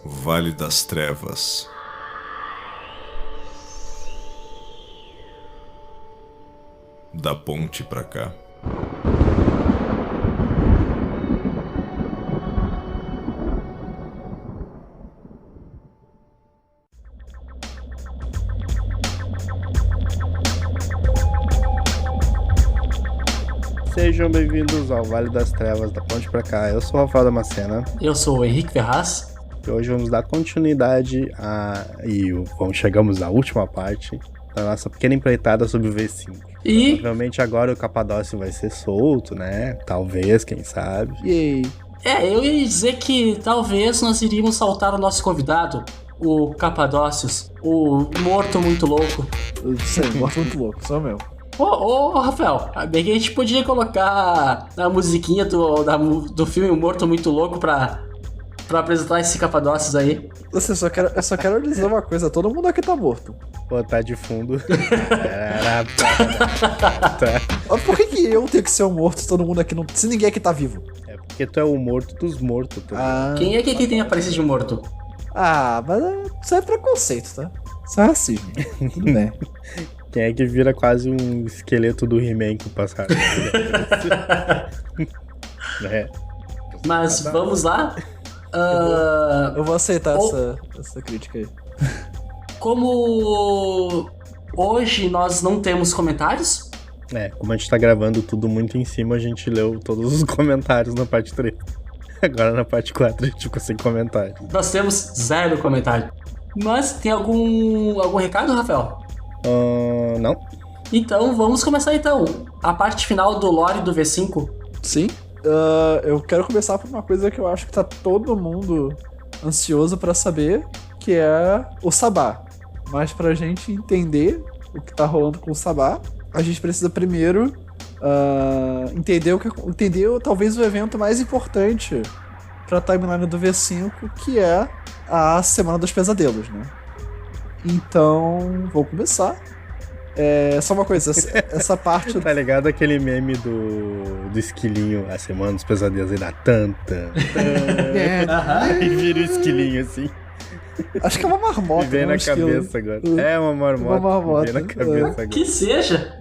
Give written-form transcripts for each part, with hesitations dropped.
Vale das Trevas. Da ponte pra cá. Sejam bem-vindos ao Vale das Trevas, da ponte pra cá. Eu sou o Rafael Damascena. Eu sou o Henrique Ferraz. E hoje vamos dar continuidade chegamos à última parte da nossa pequena empreitada sobre o V5. E Provavelmente agora o Capadócio vai ser solto, né? Talvez, quem sabe. E aí? eu ia dizer que talvez nós iríamos saltar o nosso convidado, o Capadócios, o morto muito louco. Sei, morto muito louco, só mesmo. Ô, Rafael, bem que a gente podia colocar a musiquinha do filme O Morto Muito Louco pra apresentar esse Capadócios aí. Eu só quero dizer uma coisa, todo mundo aqui tá morto. Botar de fundo. Mas por que eu tenho que ser o morto se todo mundo aqui não... Se ninguém aqui tá vivo? É porque tu é o morto dos mortos. Quem é que aqui tem a aparência de morto? Mas isso é preconceito, tá? Isso é racismo. Tudo bem. Quem é que vira quase um esqueleto do He-Man com o passar? É. Mas vamos lá. Eu vou aceitar essa crítica aí. Como hoje nós não temos comentários, Como a gente tá gravando tudo muito em cima, a gente leu todos os comentários na parte 3. Agora na parte 4 a gente ficou sem comentário. nós temos 0 comentário. Mas tem algum recado, Rafael? Não? Então vamos começar então. A parte final do lore do V5. Sim. Eu quero começar por uma coisa que eu acho que tá todo mundo ansioso pra saber, que é o Sabá. Mas pra gente entender o que tá rolando com o Sabá, a gente precisa primeiro entender talvez o evento mais importante pra timeline do V5, que é a Semana dos Pesadelos, né? Então, vou começar. Só uma coisa, essa parte... Tá ligado aquele meme do esquilinho, a Semana dos Pesadelos, aí dá tanta. E vira o esquilinho assim. Acho que é uma marmota. Me vem na cabeça agora. É uma marmota. Uma marmota. Me vem na cabeça agora. Que seja.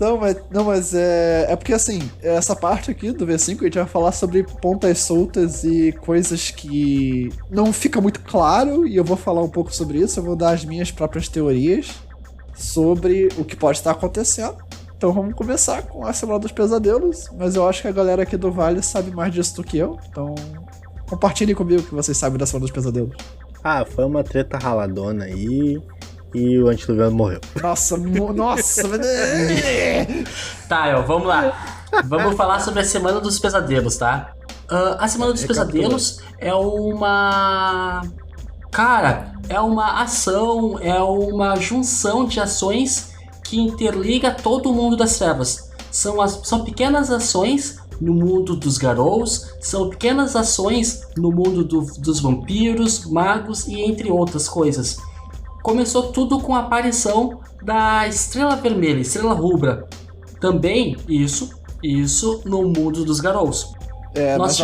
Não, mas é porque assim, essa parte aqui do V5 a gente vai falar sobre pontas soltas e coisas que não fica muito claro, e eu vou falar um pouco sobre isso, eu vou dar as minhas próprias teorias sobre o que pode estar acontecendo. Então vamos começar com a Semana dos Pesadelos, mas eu acho que a galera aqui do Vale sabe mais disso do que eu, então compartilhem comigo o que vocês sabem da Semana dos Pesadelos. Foi uma treta raladona aí e o Antiluviano morreu. Nossa, Tá, vamos lá. Vamos falar sobre a Semana dos Pesadelos, tá? A Semana dos Pesadelos é uma... Cara, é uma ação, é uma junção de ações que interliga todo o mundo das trevas. São pequenas ações no mundo dos Garous, são pequenas ações no mundo dos vampiros, magos e entre outras coisas. Começou tudo com a aparição da Estrela Vermelha, Estrela Rubra. Também isso no mundo dos Garous. Mas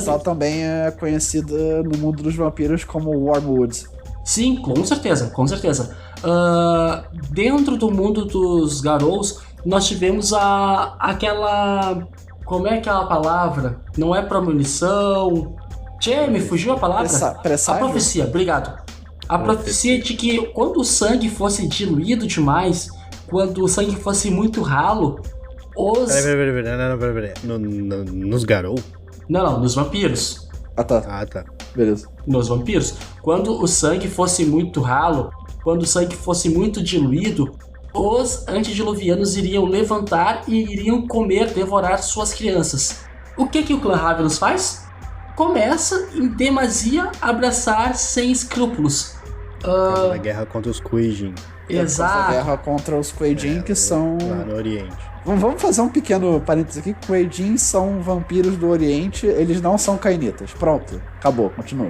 ela também é conhecida no mundo dos vampiros como Wormwood. Sim, com certeza. Dentro do mundo dos Garous, nós tivemos aquela... Como é aquela palavra? Não é premonição... Me fugiu a palavra? Presságio? A profecia, obrigado. A profecia de que quando o sangue fosse diluído demais, quando o sangue fosse muito ralo, Peraí. Nos Garou? Não, nos vampiros. Tá. Beleza. Nos vampiros. Quando o sangue fosse muito ralo, quando o sangue fosse muito diluído, os antediluvianos iriam levantar e iriam devorar suas crianças. O que o clã Ravenous faz? Começa, em demasia, a abraçar sem escrúpulos. Na guerra contra os Kuijin. Exato. A guerra contra os Kuei-Jin, que são... Lá no Oriente. Vamos fazer um pequeno parênteses aqui. Kuei-Jin são vampiros do Oriente, eles não são cainitas. Pronto, acabou, continua.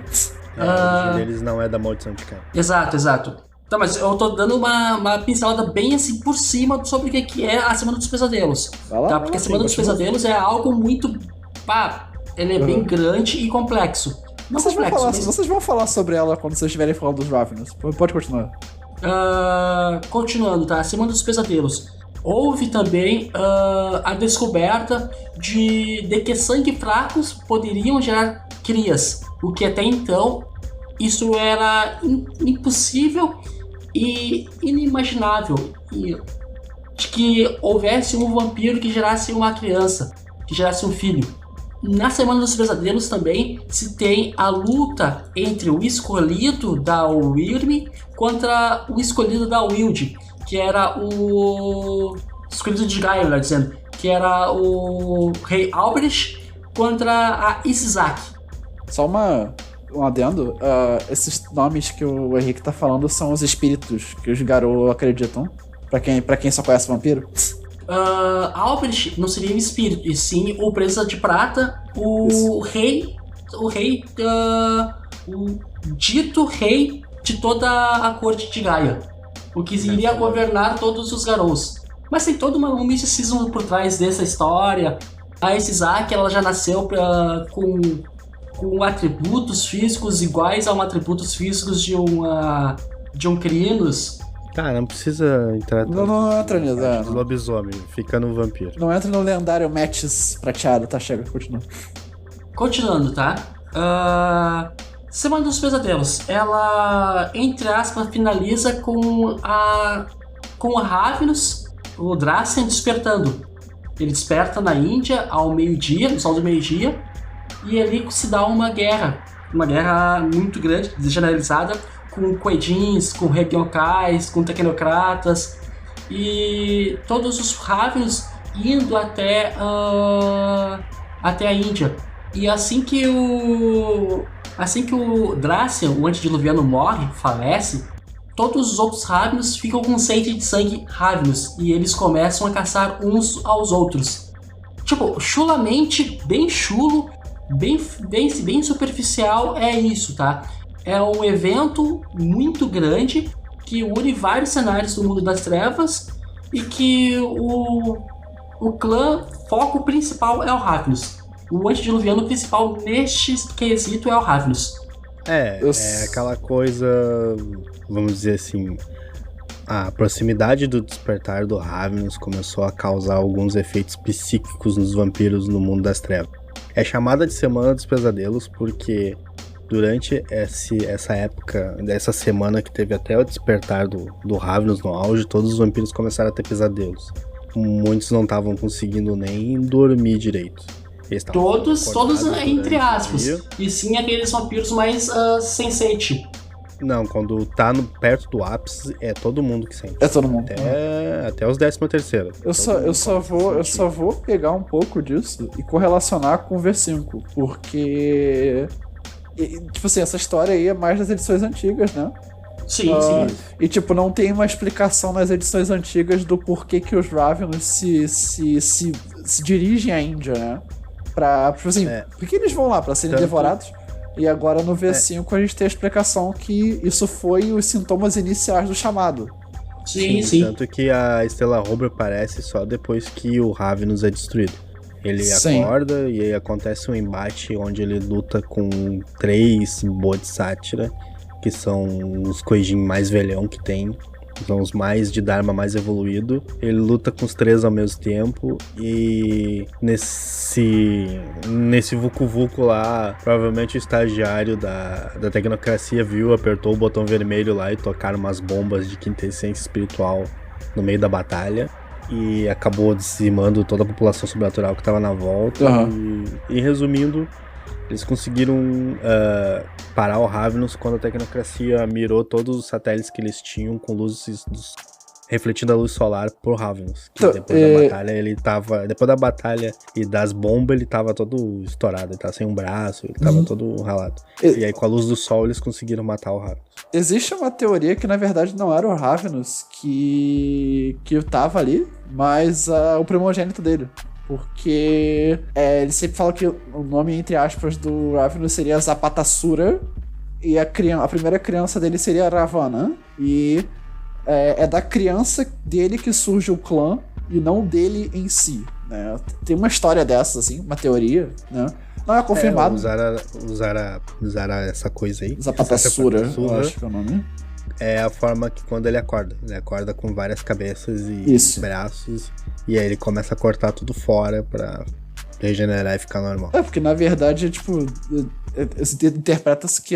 A origem deles não é da maldição de Caim. Exato. Tá, mas eu tô dando uma pincelada bem assim por cima sobre o que é a Semana dos Pesadelos. Porque a Semana dos Pesadelos é algo muito... ele é bem grande e complexo. Não Vocês vão, complexo, falar, mas- vocês vão falar sobre ela quando vocês estiverem falando dos Ravenous. Pode continuar. Continuando, tá? Semana dos Pesadelos. Houve também a descoberta de que sangue fracos poderiam gerar crias, o que até então isso era impossível e inimaginável, e de que houvesse um vampiro que gerasse uma criança, que gerasse um filho. Na Semana dos Pesadelos também se tem a luta entre o escolhido da Wyrm contra o escolhido da Wild, que era o escolhido de Gaia, melhor dizendo, que era o rei Albrecht contra a Isaac. Só um adendo. Esses nomes que o Henrique tá falando são os espíritos que os Garou acreditam. Pra quem só conhece vampiro. Albrecht não seria um espírito, e sim o Presa de Prata, o dito rei de toda a corte de Gaia, o que iria governar todos os Garous. Mas tem todo um misticismo por trás dessa história. A Isaac, ela já nasceu com atributos físicos iguais a atributos físicos de um Crinos. Cara, não precisa entrar Não entra nisso. no lobisomem, fica no vampiro. Não entra no lendário Matches prateado, tá? Chega, continua. Continuando, tá? Semana dos Pesadelos. Ela, entre aspas, finaliza com o Ravenous, o Dracian, despertando. Ele desperta na Índia ao meio-dia, no sol do meio-dia, e ali se dá uma guerra muito grande, generalizada, com Quedins, com Regiocais, com Tecnocratas, e todos os Ravenous indo até a Índia. E assim que o Dracian, o antediluviano, morre, falece, todos os outros Ravenous ficam com sede de sangue Ravenous, e eles começam a caçar uns aos outros. Tipo, chulamente, bem chulo, bem superficial é isso, tá? É um evento muito grande que une vários cenários do mundo das trevas e que o clã foco principal é o Ravenous. O antediluviano principal neste quesito é o Ravenous. É aquela coisa, vamos dizer assim, a proximidade do despertar do Ravenous começou a causar alguns efeitos psíquicos nos vampiros no mundo das trevas. É chamada de Semana dos Pesadelos porque durante essa época, dessa semana que teve até o despertar do Ravenous no auge, todos os vampiros começaram a ter pesadelos. Muitos não estavam conseguindo nem dormir direito. Todos entre aspas. E sim aqueles vampiros mais sensate. Não, quando tá perto do ápice, é todo mundo que sente. É todo mundo. Até os 13º. Eu só vou pegar um pouco disso e correlacionar com o V5, porque tipo assim, essa história aí é mais das edições antigas, né? Sim. E tipo, não tem uma explicação nas edições antigas do porquê que os Ravenous se dirigem à Índia, né? Tipo assim, por que eles vão lá? Pra serem devorados? E agora no V5 a gente tem a explicação que isso foi os sintomas iniciais do chamado. Sim. Tanto que a Estrela Rober aparece só depois que o Ravenous é destruído. Ele acorda e aí acontece um embate onde ele luta com 3 Bodhisattva, que são os Koijin mais velhão que tem. São os mais de Dharma mais evoluído. Ele luta com os 3 ao mesmo tempo. E nesse vucu-vucu lá, provavelmente o estagiário da tecnocracia viu, apertou o botão vermelho lá e tocaram umas bombas de quintessência espiritual no meio da batalha. E acabou dizimando toda a população sobrenatural que estava na volta. E resumindo, eles conseguiram parar o Ravenous quando a tecnocracia mirou todos os satélites que eles tinham com luzes refletindo a luz solar pro Ravenous. Que depois da batalha ele tava. Depois da batalha e das bombas, ele tava todo estourado. Ele tava sem um braço, ele tava todo ralado. E aí, com a luz do sol, eles conseguiram matar o Ravenous. Existe uma teoria que na verdade não era o Ravenous que tava ali, mas o primogênito dele. Porque ele sempre fala que o nome, entre aspas, do Ravenous seria Zapatasura, e a primeira criança dele seria Ravana, e é da criança dele que surge o clã, e não dele em si, né? Tem uma história dessas, assim, uma teoria, né? Não é confirmado. Usaram essa coisa aí. Zapatassura, eu Zapatassura acho que é o nome. é a forma que quando ele acorda com várias cabeças e braços, e aí ele começa a cortar tudo fora pra regenerar e ficar normal. Porque na verdade, tipo, interpreta-se que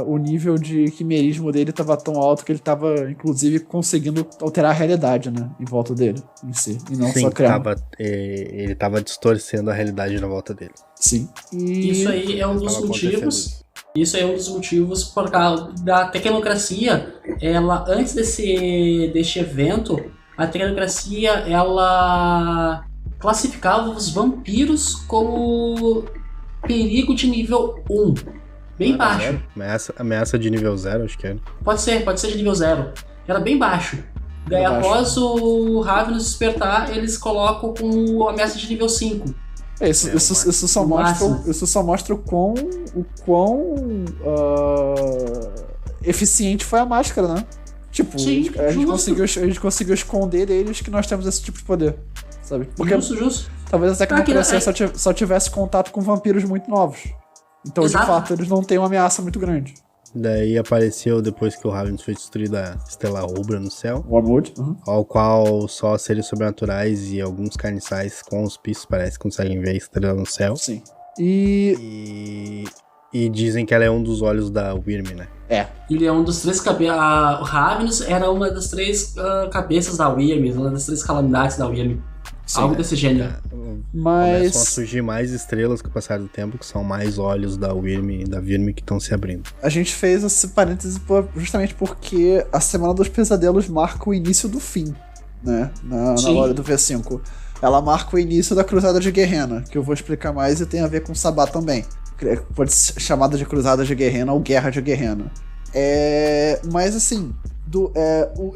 o nível de quimerismo dele tava tão alto que ele tava, inclusive, conseguindo alterar a realidade, né, em volta dele, em si, e não só criar. Ele tava distorcendo a realidade na volta dele. Sim. Isso aí é um dos motivos. Isso é um dos motivos por causa da tecnocracia. Ela, antes deste evento, a tecnocracia, ela classificava os vampiros como perigo de nível 1. Bem baixo. Ameaça de nível 0, acho que é. Pode ser de nível 0. Era bem baixo. Daí após o Ravenous despertar, eles colocam com ameaça de nível 5. Isso só mostra o quão eficiente foi a máscara, né? Tipo, sim, a gente conseguiu esconder deles que nós temos esse tipo de poder, sabe? Porque justo. Talvez a tecnocracia só tivesse contato com vampiros muito novos. Então, de fato, eles não têm uma ameaça muito grande. Daí apareceu, depois que o Ravenous foi destruído, a Estrela Rubra no céu. Wormwood. Ao qual só seres sobrenaturais e alguns carniçais com hospícios parece que conseguem ver a estrela no céu. Sim. E dizem que ela é um dos olhos da Wyrm, né? Ele é um dos 3 cabeças. O Ravenous era uma das 3 cabeças da Wyrm, uma das 3 calamidades da Wyrm. Algo desse gênero. Começam a surgir mais estrelas com o passar do tempo, que são mais olhos da Wyrm que estão se abrindo. A gente fez esse parêntese justamente porque a Semana dos Pesadelos marca o início do fim, né? Na hora do V5. Ela marca o início da Cruzada de Gehenna, que eu vou explicar mais e tem a ver com Sabá também. Pode ser chamada de Cruzada de Gehenna ou Guerra de Gehenna. Mas assim,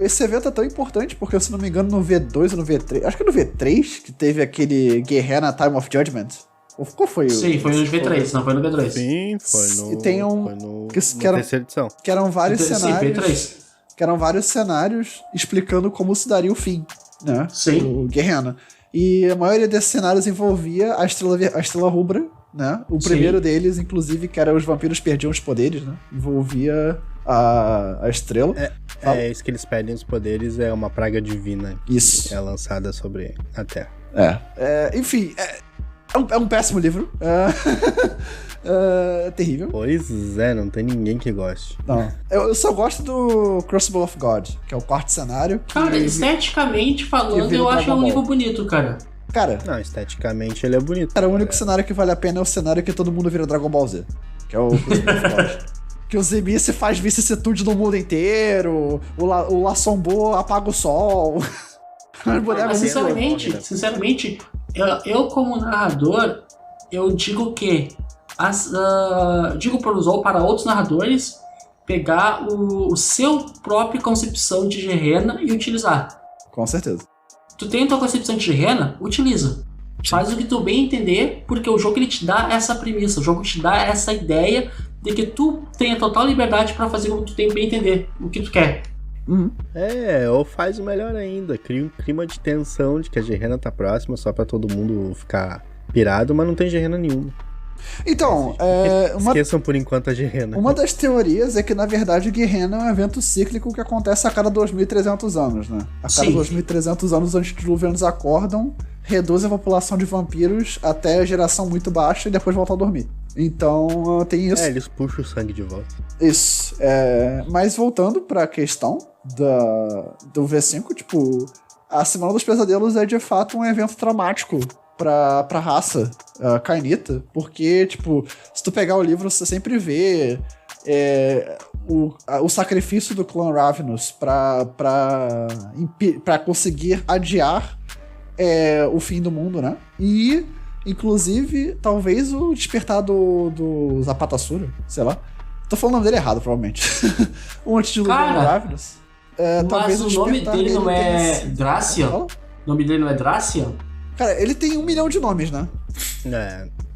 esse evento é tão importante porque, se não me engano, no V2 ou no V3, acho que no V3 que teve aquele Gehenna Time of Judgment. Qual foi? Sim, foi no V3, não foi no V2. Sim, foi no. E tem terceira edição. Que eram vários cenários. Sim, V3. Que eram vários cenários explicando como se daria o fim, né? Sim. O Gehenna. E a maioria desses cenários envolvia a Estrela Rubra, né? O primeiro deles, inclusive, que era os vampiros perdiam os poderes, né? Envolvia a estrela. Isso que eles pedem os poderes é uma praga divina. Isso. Que é lançada sobre a Terra. Enfim, é um péssimo livro. É terrível. Pois é, não tem ninguém que goste. Não. Eu só gosto do Crucible of God, que é o quarto cenário. Cara, esteticamente falando, eu acho um livro bonito, cara. Não, esteticamente ele é bonito. Cara, o único cenário que vale a pena é o cenário que todo mundo vira Dragon Ball Z, que é o Crucible of God. Que o Zemice faz vicissitude no mundo inteiro, o Lassombo apaga o sol. Mas sinceramente, eu como narrador, eu digo que digo para outros narradores pegar o seu própria concepção de Gehenna e utilizar. Com certeza. Tu tem a tua concepção de Gehenna, utiliza. Faz o que tu bem entender, porque o jogo ele te dá essa premissa, o jogo te dá essa ideia de que tu tenha total liberdade pra fazer o que tu tem bem entender, o que tu quer. Ou faz o melhor ainda, cria um clima de tensão de que a Gehenna tá próxima só pra todo mundo ficar pirado, mas não tem Gehenna nenhuma. Então, esqueçam por enquanto a Gehenna. Uma das teorias é que, na verdade, Gehenna é um evento cíclico que acontece a cada 2.300 anos, né? A cada 2.300 anos, os antediluvianos acordam, reduzem a população de vampiros até a geração muito baixa e depois voltam a dormir. Então, tem isso. Eles puxam o sangue de volta. Isso. Mas voltando pra questão do V5, tipo, a Semana dos Pesadelos é de fato um evento traumático pra raça Cainita, porque, tipo, se tu pegar o livro, você sempre vê o sacrifício do clã Ravenous pra conseguir adiar o fim do mundo, né? E, inclusive, talvez o despertar do Zapatassura, sei lá. Tô falando o nome dele errado, provavelmente. O antediluviano Ravenous. Mas o nome dele não é Dracian? O nome dele não é Dracian? Cara, ele tem 1 milhão de nomes, né?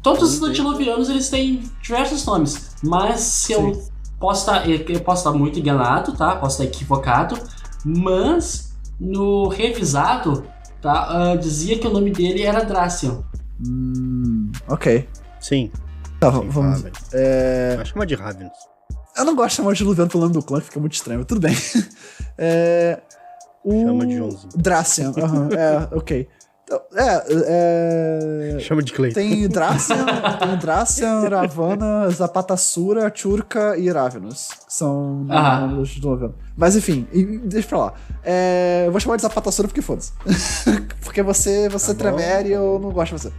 Todos os antediluvianos, eles têm diversos nomes. Mas se eu posso estar muito enganado, tá? Posso estar equivocado. Mas no revisado, tá? Dizia que o nome dele era Dracian. Ok. Sim. Tá, sim, vamos. Raven. Vai chamar de Ravenous. Eu não gosto de chamar de Diluviano pelo nome do clã, fica muito estranho, mas tudo bem. Chama de Joãozinho. Dracian, ok. Então, Chama de Cleiton. Tem Dracian, Ravana, Zapatassura, Churka e Ravenous. Que são nomes de Diluviano. Mas enfim, deixa pra lá. Eu vou chamar de Zapatassura porque foda-se. Porque você tremere e eu não gosto de você.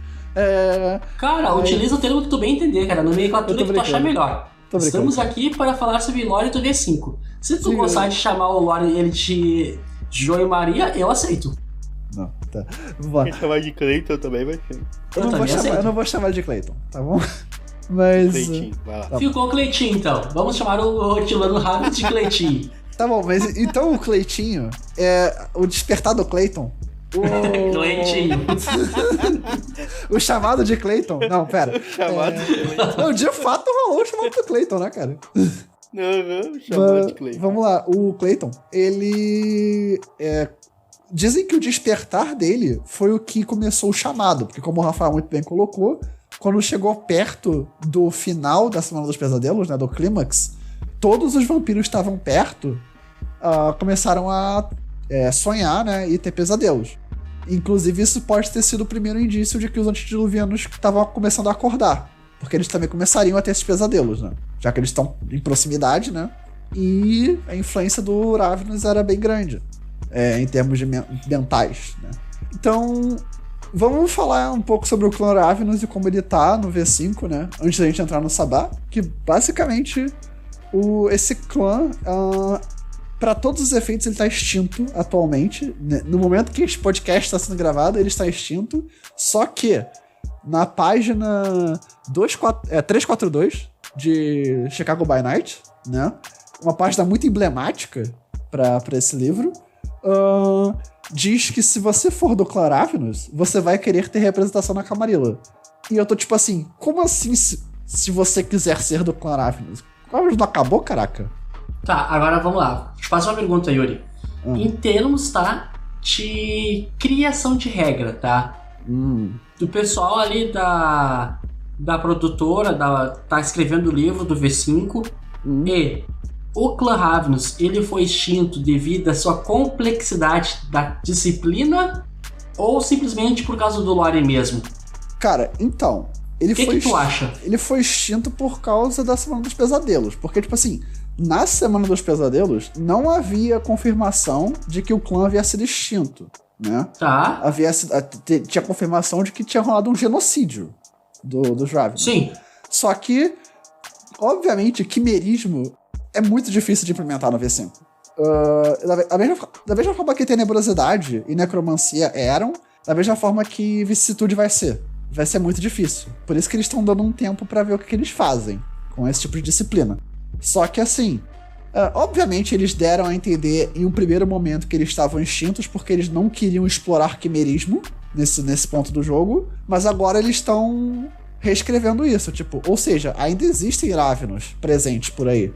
Cara, utiliza o termo que tu bem entender, cara. Nomenclatura que tu achar melhor. Estamos aqui para falar sobre lore do V5. Se tu gostar de chamar o lore ele de João e Maria, eu aceito. Não, tá. Vamos lá. Quem chamar de Cleiton também vai ser. Eu não vou chamar de Cleiton, tá bom? Mas. Cleitinho, vai lá. Ficou Cleitinho, então. Vamos chamar o Rotilano Raven de Cleitinho. Tá bom, mas então o Cleitinho é o despertar do Cleiton. Cleitinho. O chamado de Cleiton. Não, pera. Chamado de Cleiton. Não, de fato rolou o chamado do Cleiton, né, cara? Não, chamado de Cleiton. Vamos lá, o Cleiton, ele. Dizem que o despertar dele foi o que começou o chamado, porque como o Rafael muito bem colocou, quando chegou perto do final da Semana dos Pesadelos, né, do clímax, todos os vampiros estavam perto, começaram a sonhar, né, e ter pesadelos. Inclusive isso pode ter sido o primeiro indício de que os antediluvianos estavam começando a acordar, porque eles também começariam a ter esses pesadelos, né, já que eles estão em proximidade, né, e a influência do Ravenous era bem grande. Em termos de mentais, né? Então, vamos falar um pouco sobre o clã Ravenous e como ele tá no V5, né? Antes da gente entrar no Sabá, que basicamente esse clã, para todos os efeitos, ele tá extinto atualmente. No momento que esse podcast está sendo gravado, ele está extinto. Só que na página 342 de Chicago by Night, né? Uma página muito emblemática para esse livro. Diz que se você for do clã Ravenous, você vai querer ter representação na Camarilla. E eu tô tipo assim, como assim se você quiser ser do clã Ravenous? Não acabou, caraca? Tá, agora vamos lá. Te faço uma pergunta, Yuri. Em termos, tá, de criação de regra, tá? Do pessoal ali da produtora, tá escrevendo o livro do V5 e... O clã Ravenous, ele foi extinto devido à sua complexidade da disciplina ou simplesmente por causa do lore mesmo? Cara, então... O que tu acha? Ele foi extinto por causa da Semana dos Pesadelos. Porque, tipo assim, na Semana dos Pesadelos, não havia confirmação de que o clã havia sido extinto, né? Tá. Tinha confirmação de que tinha rolado um genocídio dos Ravenous. Sim. Só que, obviamente, quimerismo... é muito difícil de implementar no V5. Da mesma forma que tenebrosidade e necromancia eram, da mesma forma que vicissitude vai ser. Vai ser muito difícil. Por isso que eles estão dando um tempo pra ver o que eles fazem com esse tipo de disciplina. Só que assim, obviamente eles deram a entender em um primeiro momento que eles estavam extintos porque eles não queriam explorar quimerismo nesse ponto do jogo, mas agora eles estão reescrevendo isso, tipo, ou seja, ainda existem Ravenous presentes por aí.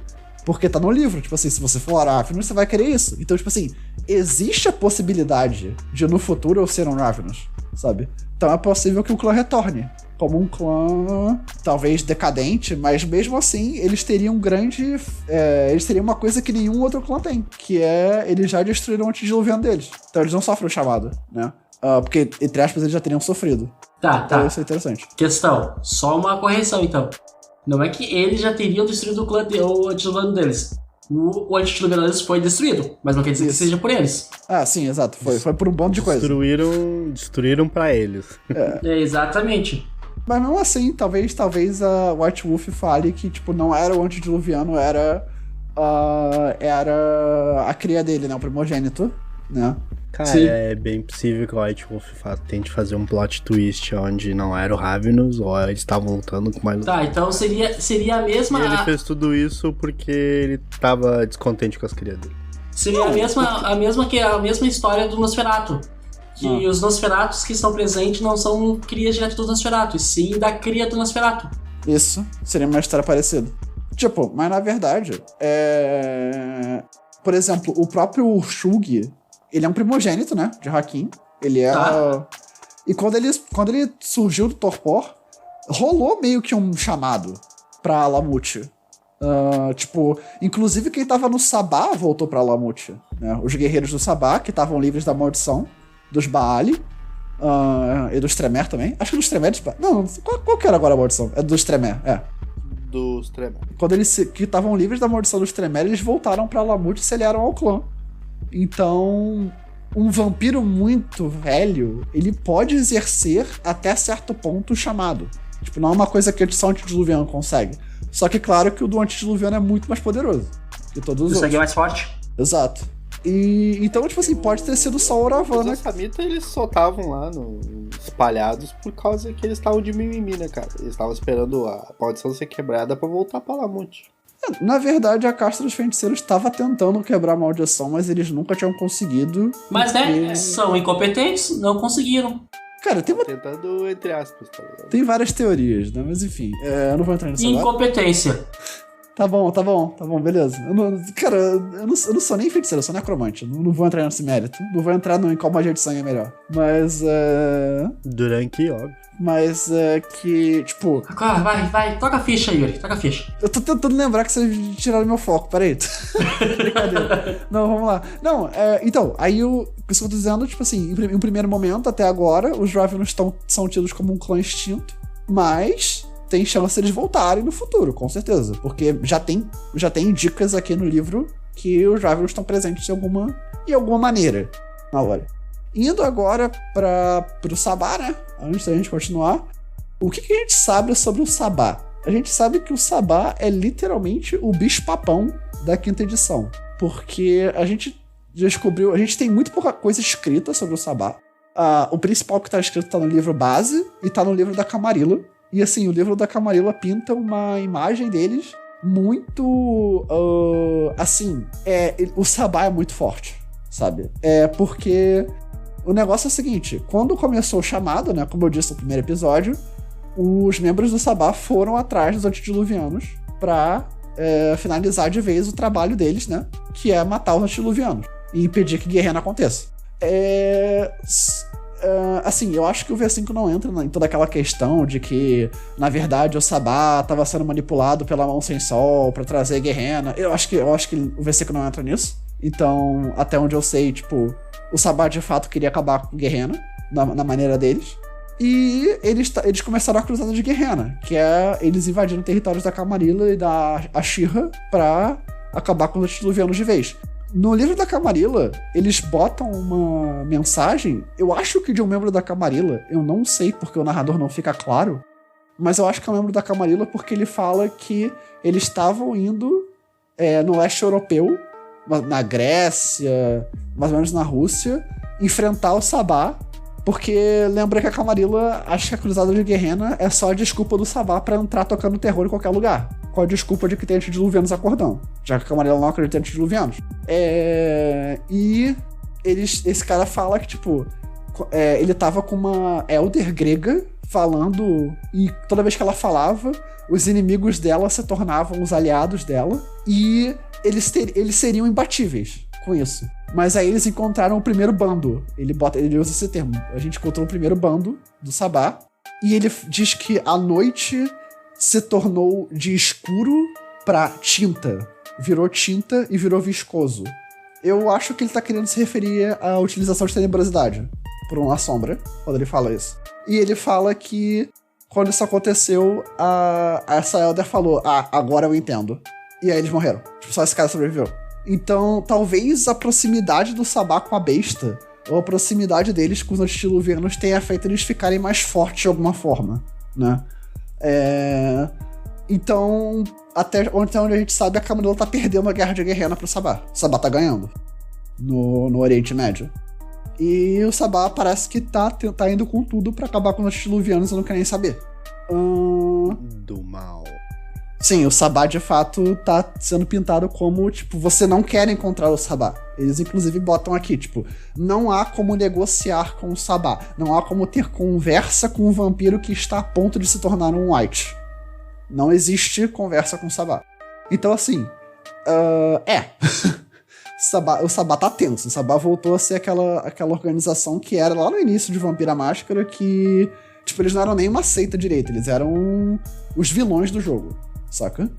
Porque tá no livro, tipo assim, se você for Ravenous, você vai querer isso. Então, tipo assim, existe a possibilidade de no futuro eu ser um Ravenous, sabe? Então é possível que o clã retorne como um clã, talvez decadente, mas mesmo assim, eles teriam eles teriam uma coisa que nenhum outro clã tem, que é, eles já destruíram o antediluviano deles. Então eles não sofrem o chamado, né? Porque, entre aspas, eles já teriam sofrido. Tá. Então isso é interessante. Questão, só uma correção então. Não é que eles já teriam destruído o antediluviano deles. O antediluviano deles foi destruído, mas não quer dizer que seja por eles. Ah, sim, exato. Foi por um bando de coisa. Destruíram pra eles. Exatamente. Mas mesmo assim, talvez a White Wolf fale que, tipo, não era o antediluviano, era a cria dele, né? O primogênito, né? Cara, Sim. É bem possível que o White Wolf tente fazer um plot twist onde não era o Ravenous, ou eles estavam lutando com mais... Tá, então seria a mesma... E ele fez tudo isso porque ele tava descontente com as crias dele. Seria a mesma história do Nosferatu. Que os Nosferatus que estão presentes não são crias direto do Nosferatu, e sim da cria do Nosferatu. Isso, seria uma história parecida. Tipo, mas na verdade, por exemplo, o próprio Shulgi, ele é um primogênito, né, de Hakim. Ele é... E quando ele surgiu do torpor, rolou meio que um chamado pra Alamut. Inclusive quem tava no Sabá voltou pra Alamut, né? Os guerreiros do Sabá, que estavam livres da maldição dos Baali, e dos Tremere também. Acho que dos Tremere... Não, qual que era agora a maldição? É dos Tremere, Dos Tremere. Quando eles que estavam livres da maldição dos Tremere, eles voltaram pra Alamut e se aliaram ao clã. Então, um vampiro muito velho, ele pode exercer até certo ponto o chamado. Tipo, não é uma coisa que só o antediluviano consegue. Só que claro que o do antediluviano é muito mais poderoso que todos os outros. O sangue é mais forte. Exato. E então, tipo assim, pode ter sido só o Oravana. Os Assamita, eles só estavam lá espalhados por causa que eles estavam de mimimi, né, cara? Eles estavam esperando a maldição ser quebrada pra voltar pra Alamut. Na verdade, a casta dos feiticeiros estava tentando quebrar a maldição, mas eles nunca tinham conseguido. Mas, né, são incompetentes, não conseguiram. Cara, Tentando, entre aspas, tá ligado? Tem várias teorias, né? Mas enfim, eu não vou entrar nisso agora. Incompetência. Tá bom, beleza. Eu não sou nem feiticeiro, eu sou necromante. Não vou entrar nesse mérito. Não vou entrar em qual magia de sangue é melhor. Mas, Duranqui, óbvio. Mas que, tipo... Agora, vai, toca a ficha, Yuri, toca a ficha. Eu tô tentando lembrar que vocês tiraram meu foco, peraí. Brincadeira. Não, vamos lá. Não, então, aí isso que eu tô dizendo, tipo assim, em um primeiro momento, até agora, os Ravenous são tidos como um clã extinto, mas tem chance de eles voltarem no futuro, com certeza. Porque já tem dicas aqui no livro que os Ravenous estão presentes de alguma maneira na hora. Indo agora pro Sabá, né? Antes da gente continuar, o que a gente sabe sobre o Sabá? A gente sabe que o Sabá é literalmente o bicho-papão da quinta edição. Porque a gente descobriu... A gente tem muito pouca coisa escrita sobre o Sabá. O principal que tá escrito tá no livro base e tá no livro da Camarilla. E assim, o livro da Camarilla pinta uma imagem deles muito... o Sabá é muito forte, sabe? Porque... O negócio é o seguinte, quando começou o chamado, né, como eu disse no primeiro episódio, os membros do Sabá foram atrás dos antediluvianos pra finalizar de vez o trabalho deles, né, que é matar os antediluvianos e impedir que guerra aconteça. Assim, eu acho que o V5 não entra em toda aquela questão de que, na verdade, o Sabá estava sendo manipulado pela Mão Sem Sol pra trazer Guerrena. Eu acho que o V5 não entra nisso. Então, até onde eu sei, tipo... O Sabá, de fato, queria acabar com Guerrena, na maneira deles. E eles começaram a cruzada de Guerrena, que é eles invadindo territórios da Camarilla e da Ashira pra acabar com os antediluvianos de vez. No livro da Camarilla, eles botam uma mensagem, eu acho que de um membro da Camarilla, eu não sei porque o narrador não fica claro, mas eu acho que é um membro da Camarilla porque ele fala que eles estavam indo no leste europeu, na Grécia, mais ou menos na Rússia, enfrentar o Sabá, porque lembra que a Camarilla acha que a cruzada de Guerrena é só a desculpa do Sabá pra entrar tocando terror em qualquer lugar. Com a desculpa de que tem antediluvianos acordando, já que a Camarilla não acredita em antediluvianos. E esse cara fala que, tipo, ele tava com uma elder grega falando, e toda vez que ela falava, os inimigos dela se tornavam os aliados dela, e eles seriam imbatíveis com isso. Mas aí eles encontraram o primeiro bando. Ele usa esse termo. A gente encontrou o primeiro bando do Sabá. E ele diz que a noite se tornou de escuro pra tinta. Virou tinta e virou viscoso. Eu acho que ele tá querendo se referir à utilização de tenebrosidade por uma sombra, quando ele fala isso. E ele fala que quando isso aconteceu, essa Elder falou: agora eu entendo. E aí eles morreram. Tipo, só esse cara sobreviveu. Então, talvez a proximidade do Sabá com a besta, ou a proximidade deles com os antediluvianos, tenha feito eles ficarem mais fortes de alguma forma, né? Então, até onde a gente sabe, a Camarilla tá perdendo a guerra de Guerrena pro Sabá. O Sabá tá ganhando no Oriente Médio. E o Sabá parece que tá indo com tudo pra acabar com os antediluvianos, eu não quero nem saber. Do mal. Sim, o Sabá de fato tá sendo pintado como, tipo, você não quer encontrar o Sabá. Eles inclusive botam aqui, tipo, não há como negociar com o Sabá. Não há como ter conversa com um vampiro que está a ponto de se tornar um White. Não existe conversa com o Sabá. Então, assim, o Sabá tá tenso. O Sabá voltou a ser aquela organização que era lá no início de Vampira Máscara, que Tipo, eles não eram nem uma seita direita, eles eram os vilões do jogo, saca?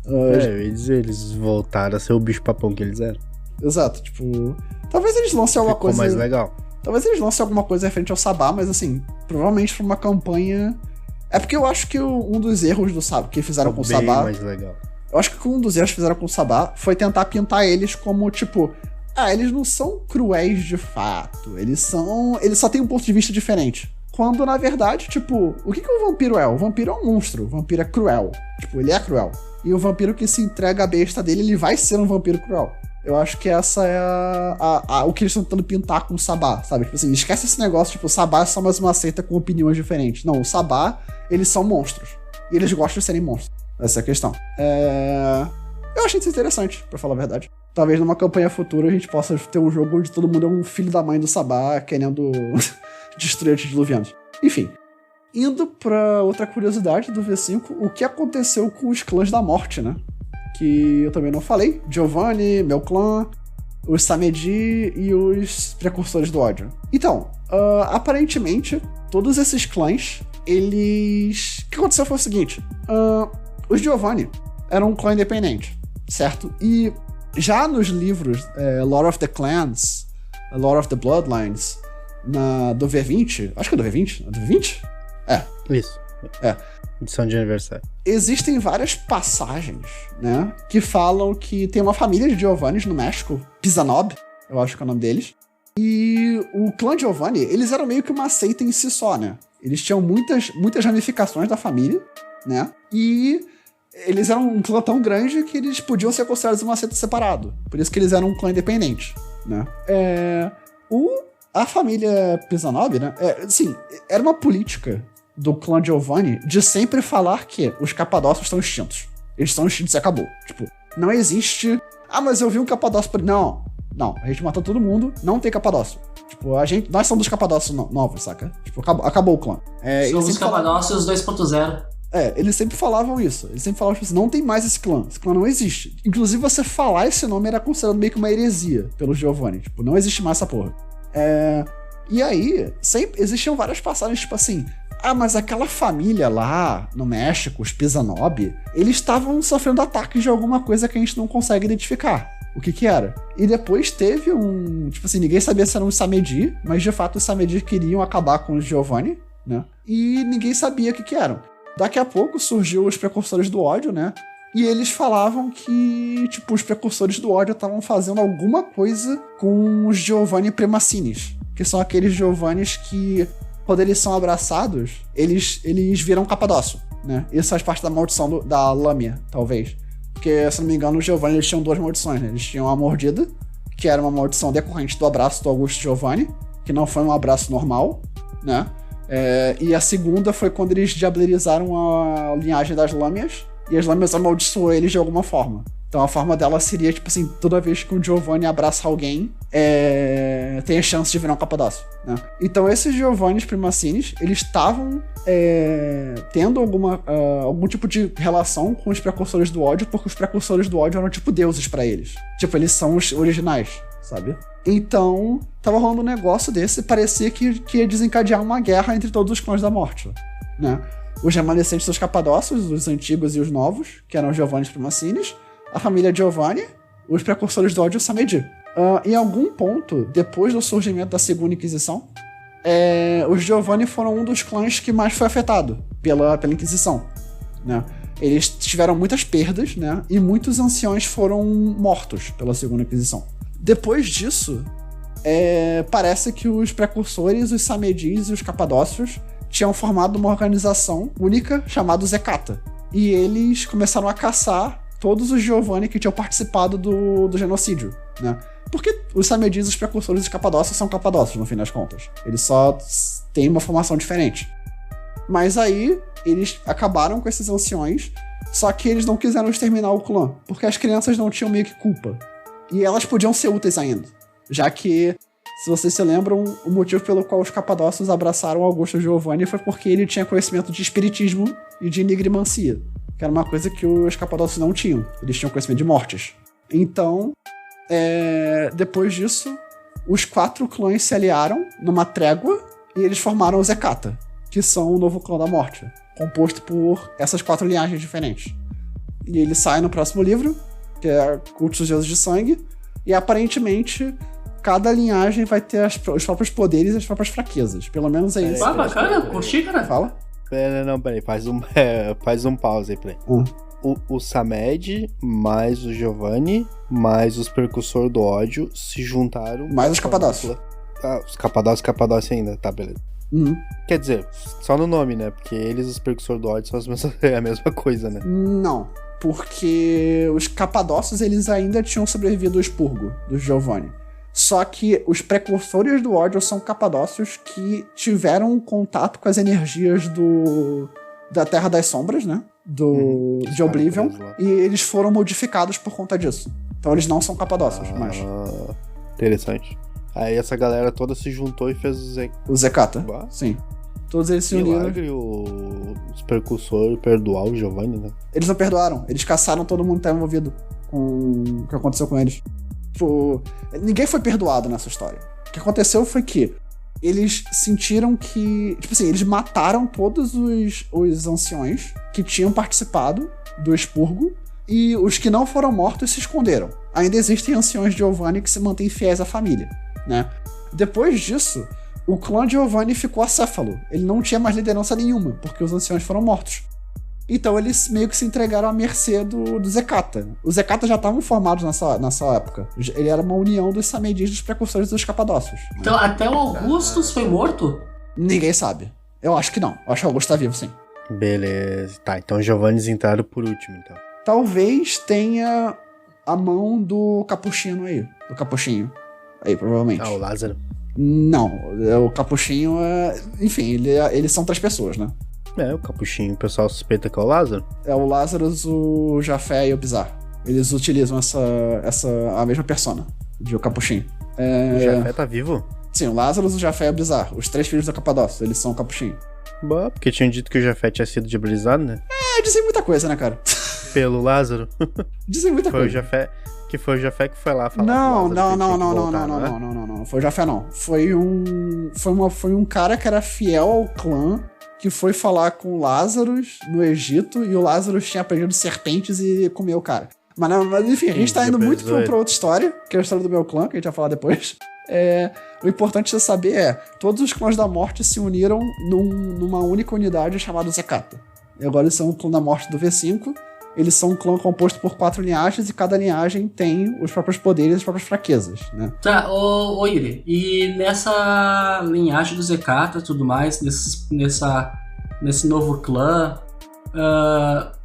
Eles voltaram a ser o bicho-papão que eles eram. Exato, tipo... Talvez eles lancem alguma coisa... mais legal. Talvez eles lancem alguma coisa referente ao Sabá, mas assim, provavelmente pra uma campanha... É porque eu acho que um dos erros do Sabá, que fizeram com o Sabá... mais legal. Eu acho que um dos erros que fizeram com o Sabá foi tentar pintar eles como, tipo... eles não são cruéis de fato. Eles só têm um ponto de vista diferente. Quando, na verdade, tipo... O que o vampiro é? O vampiro é um monstro. O vampiro é cruel. Tipo, ele é cruel. E o vampiro que se entrega à besta dele, ele vai ser um vampiro cruel. Eu acho que essa é o que eles estão tentando pintar com o Sabá, sabe? Tipo assim, esquece esse negócio, tipo, o Sabá é só mais uma seita com opiniões diferentes. Não, o Sabá, eles são monstros. E eles gostam de serem monstros. Essa é a questão. Eu achei isso interessante, pra falar a verdade. Talvez numa campanha futura a gente possa ter um jogo onde todo mundo é um filho da mãe do Sabá querendo destruir antediluvianos. Enfim. Indo pra outra curiosidade do V5, o que aconteceu com os clãs da morte, né? Que eu também não falei. Giovanni, meu clã, os Samedi e os precursores do ódio. Então, aparentemente, todos esses clãs, eles... O que aconteceu foi o seguinte. Os Giovanni eram um clã independente, certo? E já nos livros Lore of the Clans, Lore of the Bloodlines, do V20, acho que é do V20, do V20? Isso. Edição de aniversário. Existem várias passagens, né, que falam que tem uma família de Giovannis no México, Pisanob, eu acho que é o nome deles, e o clã Giovanni, eles eram meio que uma seita em si só, né? Eles tinham muitas ramificações da família, né, e eles eram um clã tão grande que eles podiam ser considerados uma seita separado, por isso que eles eram um clã independente, né. A família Pisanob, né, sim, era uma política do clã Giovanni de sempre falar que os capadócios estão extintos. Eles estão extintos e acabou. Tipo, não existe... mas eu vi um capadócio por... Não, a gente matou todo mundo, não tem capadócio. Tipo, nós somos os capadócios novos, saca? Tipo, acabou o clã. Somos os capadócios 2.0. Eles sempre falavam isso. Eles sempre falavam, tipo assim, não tem mais esse clã não existe. Inclusive, você falar esse nome era considerado meio que uma heresia pelo Giovanni. Tipo, não existe mais essa porra. E aí, sempre existiam várias passagens, tipo assim... mas aquela família lá no México, os Pisanob, eles estavam sofrendo ataques de alguma coisa que a gente não consegue identificar. O que era? E depois teve tipo assim, ninguém sabia se eram os Samedi, mas de fato os Samedi queriam acabar com os Giovanni, né? E ninguém sabia o que eram. Daqui a pouco surgiu os precursores do ódio, né? E eles falavam que, tipo, os precursores do ódio estavam fazendo alguma coisa com os Giovanni Premacines, que são aqueles Giovannis que... Quando eles são abraçados, eles viram capadócio, né? Isso faz parte da maldição da Lâmia, talvez. Porque, se não me engano, os Giovanni, eles tinham duas maldições, né? Eles tinham a mordida, que era uma maldição decorrente do abraço do Augusto Giovanni, que não foi um abraço normal, né? E a segunda foi quando eles diablerizaram a linhagem das Lâmias, e as Lâmias amaldiçoou eles de alguma forma. Então a forma dela seria, tipo assim, toda vez que um Giovanni abraça alguém, tem a chance de virar um capadócio, né? Então esses Giovannis Primacines, eles estavam tendo algum tipo de relação com os precursores do ódio, porque os precursores do ódio eram tipo deuses pra eles. Tipo, eles são os originais, sabe? Então, tava rolando um negócio desse e parecia que ia desencadear uma guerra entre todos os clãs da morte, né? Os remanescentes dos capadócios, os antigos e os novos, que eram os Giovannis Primacines, a família Giovanni, os precursores do ódio e o Samedi. Em algum ponto, depois do surgimento da Segunda Inquisição, os Giovanni foram um dos clãs que mais foi afetado pela Inquisição, né? Eles tiveram muitas perdas, né? E muitos anciões foram mortos pela Segunda Inquisição. Depois disso, parece que os precursores, os Samedis e os Capadócios tinham formado uma organização única chamada Zecata. E eles começaram a caçar todos os Giovanni que tinham participado do genocídio, né? Porque os Samedis, os precursores e os Capadócios são Capadócios, no fim das contas. Eles só têm uma formação diferente. Mas aí, eles acabaram com esses anciões, só que eles não quiseram exterminar o clã, porque as crianças não tinham meio que culpa. E elas podiam ser úteis ainda, já que, se vocês se lembram, o motivo pelo qual os Capadócios abraçaram Augusto Giovanni foi porque ele tinha conhecimento de espiritismo e de enigrimancia, que era uma coisa que os Capadócios não tinham. Eles tinham conhecimento de mortes. Então, depois disso, os 4 clãs se aliaram numa trégua e eles formaram o Zecata, que são o novo clã da morte, composto por essas 4 linhagens diferentes. E ele sai no próximo livro, que é Cultos dos Deuses de Sangue, e aparentemente cada linhagem vai ter os próprios poderes e as próprias fraquezas. Pelo menos é isso. Ah, bacana, curti, cara. Fala. Peraí, faz um pause aí, peraí. O Samed, mais o Giovanni, mais os Percussor do Ódio se juntaram... Mais os Capadócios. Os Capadócios ainda, tá, beleza. Quer dizer, só no nome, né? Porque eles, os Percussor do Ódio, é a mesma coisa, né? Não, porque os Capadócios, eles ainda tinham sobrevivido ao expurgo do Giovanni. Só que os precursores do ódio são Capadócios que tiveram contato com as energias da Terra das Sombras, né? De Oblivion. E eles foram modificados por conta disso. Então eles não são Capadócios, mas... Interessante. Aí essa galera toda se juntou e fez o Zekata. Sim. Todos eles se uniram. Milagre, os Percussor perdoar o Giovanni, né? Eles não perdoaram. Eles caçaram todo mundo que estava envolvido com o que aconteceu com eles. Ninguém foi perdoado nessa história. O que aconteceu foi que eles sentiram que... Tipo assim, eles mataram todos os anciões que tinham participado do expurgo e os que não foram mortos se esconderam. Ainda existem anciões de Giovanni que se mantêm fiéis à família, né? Depois disso, o clã de Giovanni ficou acéfalo. Ele não tinha mais liderança nenhuma, porque os anciões foram mortos. Então eles meio que se entregaram à mercê do Zekata. Os Zekata já estavam formados nessa época. Ele era uma união dos Samedis, dos precursores dos Capadócios. Então até o Augustus foi morto? Ninguém sabe. Eu acho que não. Eu acho que o Augusto tá vivo, sim. Beleza. Tá, então Giovanni entraram por último, então. Talvez tenha a mão do Capuchinho aí. Do Capuchinho. Aí, provavelmente. O Lázaro. Não. O Capuchinho é... Enfim, eles são 3 pessoas, né? O Capuchinho, o pessoal suspeita que é o Lázaro. É o Lázaro, o Jafé e o Bizarro. Eles utilizam a mesma persona de o Capuchinho. O Jafé tá vivo? Sim, o Lázaro, o Jafé e o Bizarro. Os 3 filhos da Capadócia, eles são o Capuchinho. Bom, porque tinham dito que o Jafé tinha sido diabolizado, né? Dizem muita coisa, né, cara? Pelo Lázaro. Dizem muita coisa. Foi o Jafé que foi lá falar. Não. Foi o Jafé, não. Foi um cara que era fiel ao clã, que foi falar com o Lázaro no Egito, e o Lázaro tinha aprendido serpentes e comeu o cara. Mas enfim, a gente tá indo muito pra outra história, que é a história do meu clã, que a gente vai falar depois. O importante você saber é, todos os clãs da morte se uniram numa única unidade chamada Zekata. E agora eles são o clã da morte do V5. Eles são um clã composto por 4 linhagens, e cada linhagem tem os próprios poderes e as próprias fraquezas, né? Tá, ô Yuri, e nessa linhagem do Zekata e tudo mais, nesse novo clã,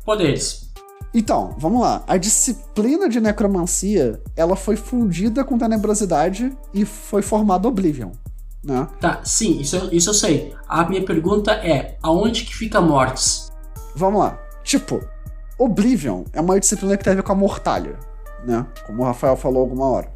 poderes? Então, vamos lá. A disciplina de necromancia, ela foi fundida com tenebrosidade e foi formada Oblivion, né? Tá, sim, isso eu sei. A minha pergunta é, aonde que fica Mortis? Vamos lá. Tipo, Oblivion é uma disciplina que tem a ver com a mortalha, né? Como o Rafael falou alguma hora.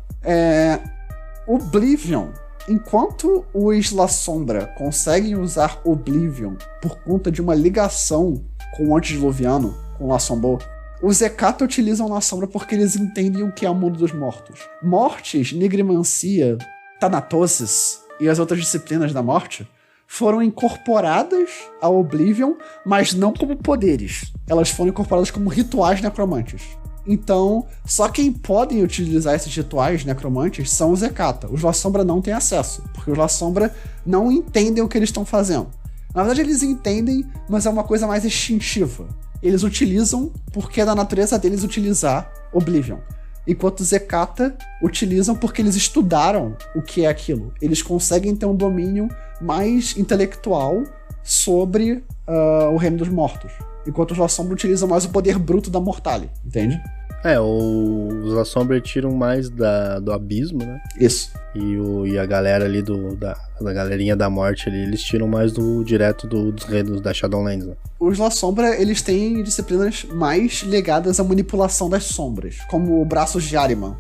Oblivion, enquanto os La Sombra conseguem usar Oblivion por conta de uma ligação com o antediluviano, com o La Sombra, os Zekata utilizam La Sombra porque eles entendem o que é o mundo dos mortos. Mortes, Nigromancia, Thanatosis e as outras disciplinas da morte foram incorporadas a Oblivion, mas não como poderes. Elas foram incorporadas como rituais necromantes. Então, só quem podem utilizar esses rituais necromantes são os Zekata. Os La Sombra não têm acesso, porque os La Sombra não entendem o que eles estão fazendo. Na verdade, eles entendem, mas é uma coisa mais instintiva. Eles utilizam porque é da natureza deles utilizar Oblivion. Enquanto os Zekata utilizam porque eles estudaram o que é aquilo. Eles conseguem ter um domínio mais intelectual sobre o reino dos mortos. Enquanto os La Sombra utilizam mais o poder bruto da mortalha, entende? Os La Sombra tiram mais do abismo, né? Isso. E a galera ali da galerinha da morte ali, eles tiram mais direto dos reinos da Shadowlands, né? Os La Sombra, eles têm disciplinas mais ligadas à manipulação das sombras, como o Braços de Ahriman,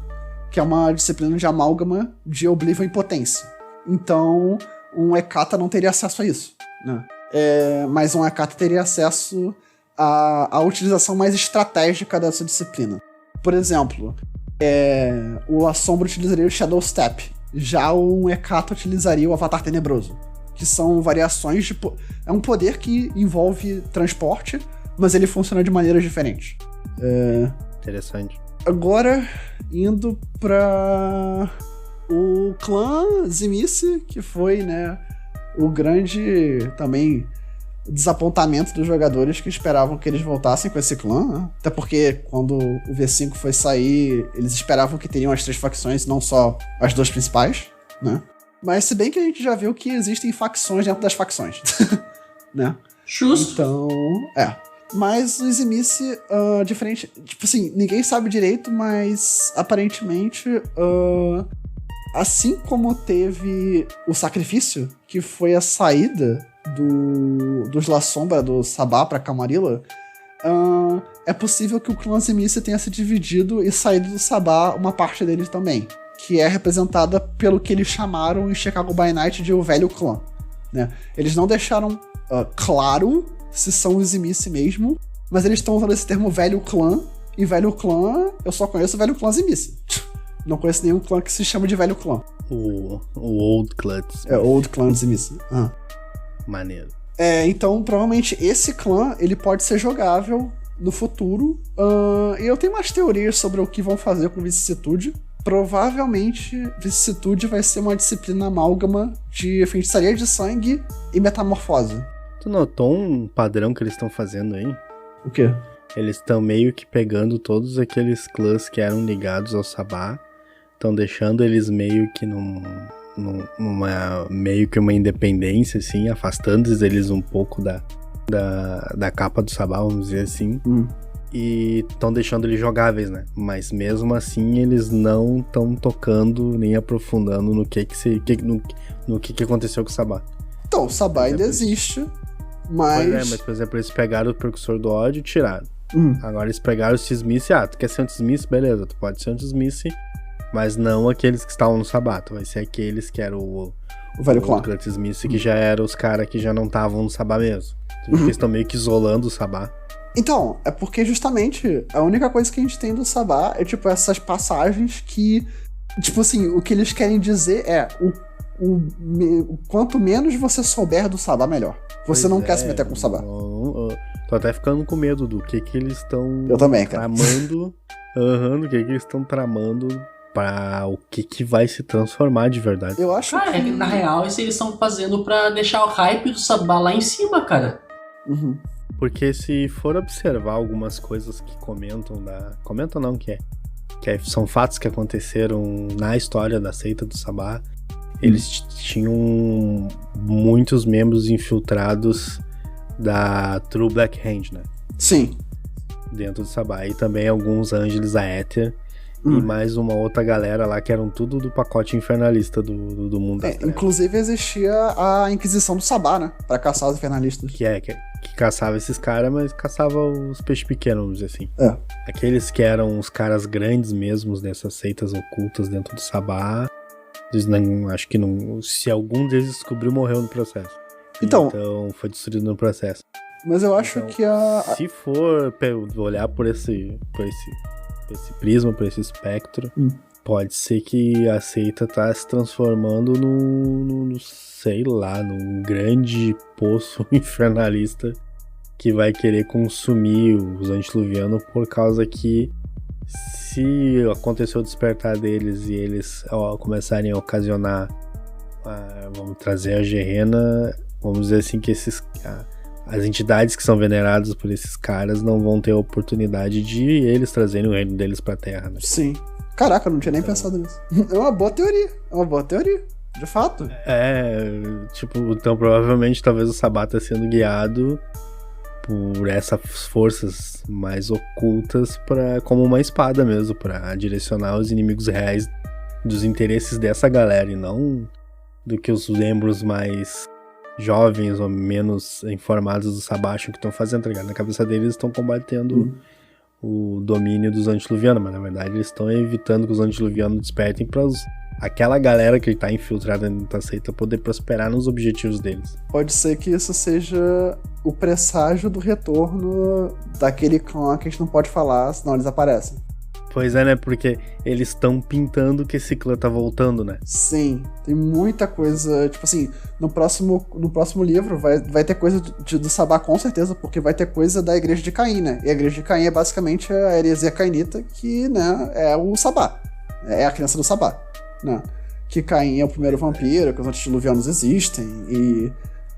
que é uma disciplina de amálgama de Oblivion e potência. Então, um Hecata não teria acesso a isso, né? Mas um Hecata teria acesso à utilização mais estratégica dessa disciplina. Por exemplo, o La Sombra utilizaria o Shadow Step, já um Hecata utilizaria o Avatar Tenebroso. que são variações de... É um poder que envolve transporte, mas ele funciona de maneiras diferentes. Interessante. Agora, indo pra o clã Tzimisce, que foi, né, o grande também desapontamento dos jogadores que esperavam que eles voltassem com esse clã, né? Até porque quando o V5 foi sair, eles esperavam que teriam as 3 facções, não só as 2 principais, né? Mas se bem que a gente já viu que existem facções dentro das facções, né? Justo. Então, Mas o Tzimisce, diferente... Tipo assim, ninguém sabe direito, mas aparentemente, assim como teve o sacrifício, que foi a saída dos La Sombra, do Sabá pra Camarilla, é possível que o clã Tzimisce tenha se dividido e saído do Sabá uma parte dele também, que é representada pelo que eles chamaram em Chicago by Night de o Velho Clã, né? Eles não deixaram claro se são os Tzimisce mesmo, mas eles estão usando esse termo Velho Clã, e Velho Clã, eu só conheço o Velho Clã Tzimisce. Não conheço nenhum clã que se chama de Velho Clã. O Old Clan. Old Clan Tzimisce. Maneiro. Então, provavelmente, esse clã, ele pode ser jogável no futuro. E eu tenho umas teorias sobre o que vão fazer com vicissitude. Provavelmente, vicissitude vai ser uma disciplina amálgama de feitiçaria de sangue e metamorfose. Tu notou um padrão que eles estão fazendo aí? O quê? Eles estão meio que pegando todos aqueles clãs que eram ligados ao Sabá, estão deixando eles meio que meio que uma independência, assim, afastando eles um pouco da capa do Sabá, vamos dizer assim. E estão deixando eles jogáveis, né? Mas mesmo assim eles não estão tocando nem aprofundando no que aconteceu com o Sabá. Então, o Sabá ainda existe, mas... Mas, por exemplo, eles pegaram o Precursor do Ódio e tiraram. Agora eles pegaram o Tzimisce. Tu quer ser um Tzimisce? Beleza, tu pode ser um Tzimisce, mas não aqueles que estavam no Sabá. Tu vai ser aqueles que eram o Velho Clã Tzimisce, que já eram os caras que já não estavam no Sabá mesmo. Eles estão meio que isolando o Sabá. Então, é porque justamente a única coisa que a gente tem do Sabá é, tipo, essas passagens que, tipo assim, o que eles querem dizer é quanto menos você souber do Sabá, melhor. Você não quer se meter com o Sabá. Tô até ficando com medo do que eles estão tramando. Do que eles estão tramando pra o que vai se transformar de verdade. Eu acho que... na real, isso eles estão fazendo pra deixar o hype do Sabá lá em cima, cara. Porque se for observar algumas coisas que são fatos que aconteceram na história da seita do Sabá, eles tinham muitos membros infiltrados da True Black Hand, né? Sim. Dentro do Sabá. E também alguns Ângeles Aether e mais uma outra galera lá que eram tudo do pacote infernalista do mundo das trevas. Inclusive existia a Inquisição do Sabá, né? Pra caçar os infernalistas. Que caçava esses caras, mas caçava os peixes pequenos, vamos dizer assim. Aqueles que eram os caras grandes mesmos nessas seitas ocultas dentro do Sabá, acho que não. Se algum deles descobriu, morreu no processo. Então foi destruído no processo. Mas eu acho que se for olhar por esse prisma, por esse espectro, pode ser que a seita tá se transformando num grande poço infernalista que vai querer consumir os antediluvianos, por causa que se acontecer o despertar deles e eles começarem a ocasionar, vamos trazer a Gehenna, vamos dizer assim, que as entidades que são veneradas por esses caras não vão ter a oportunidade de eles trazerem o reino deles pra Terra, né? Sim. Caraca, eu não tinha nem pensado nisso. É uma boa teoria. De fato. Então provavelmente talvez o Sabá tá sendo guiado por essas forças mais ocultas como uma espada mesmo, pra direcionar os inimigos reais dos interesses dessa galera, e não do que os membros mais jovens ou menos informados do Sabá acham que estão fazendo, tá ligado? Na cabeça deles estão combatendo o domínio dos antediluvianos, mas na verdade eles estão evitando que os antediluvianos despertem pra aquela galera que tá infiltrada dentro da seita poder prosperar nos objetivos deles. Pode ser que isso seja o presságio do retorno daquele clã que a gente não pode falar, senão eles aparecem. Pois é, né? Porque eles estão pintando que esse clã tá voltando, né? Sim, tem muita coisa. Tipo assim, no próximo livro vai ter coisa do Sabá, com certeza, porque vai ter coisa da Igreja de Caim, né? E a Igreja de Caim é basicamente a heresia cainita, que, né, é o Sabá. É a criança do Sabá, né? Que Caim é o primeiro vampiro, que os antediluvianos existem, e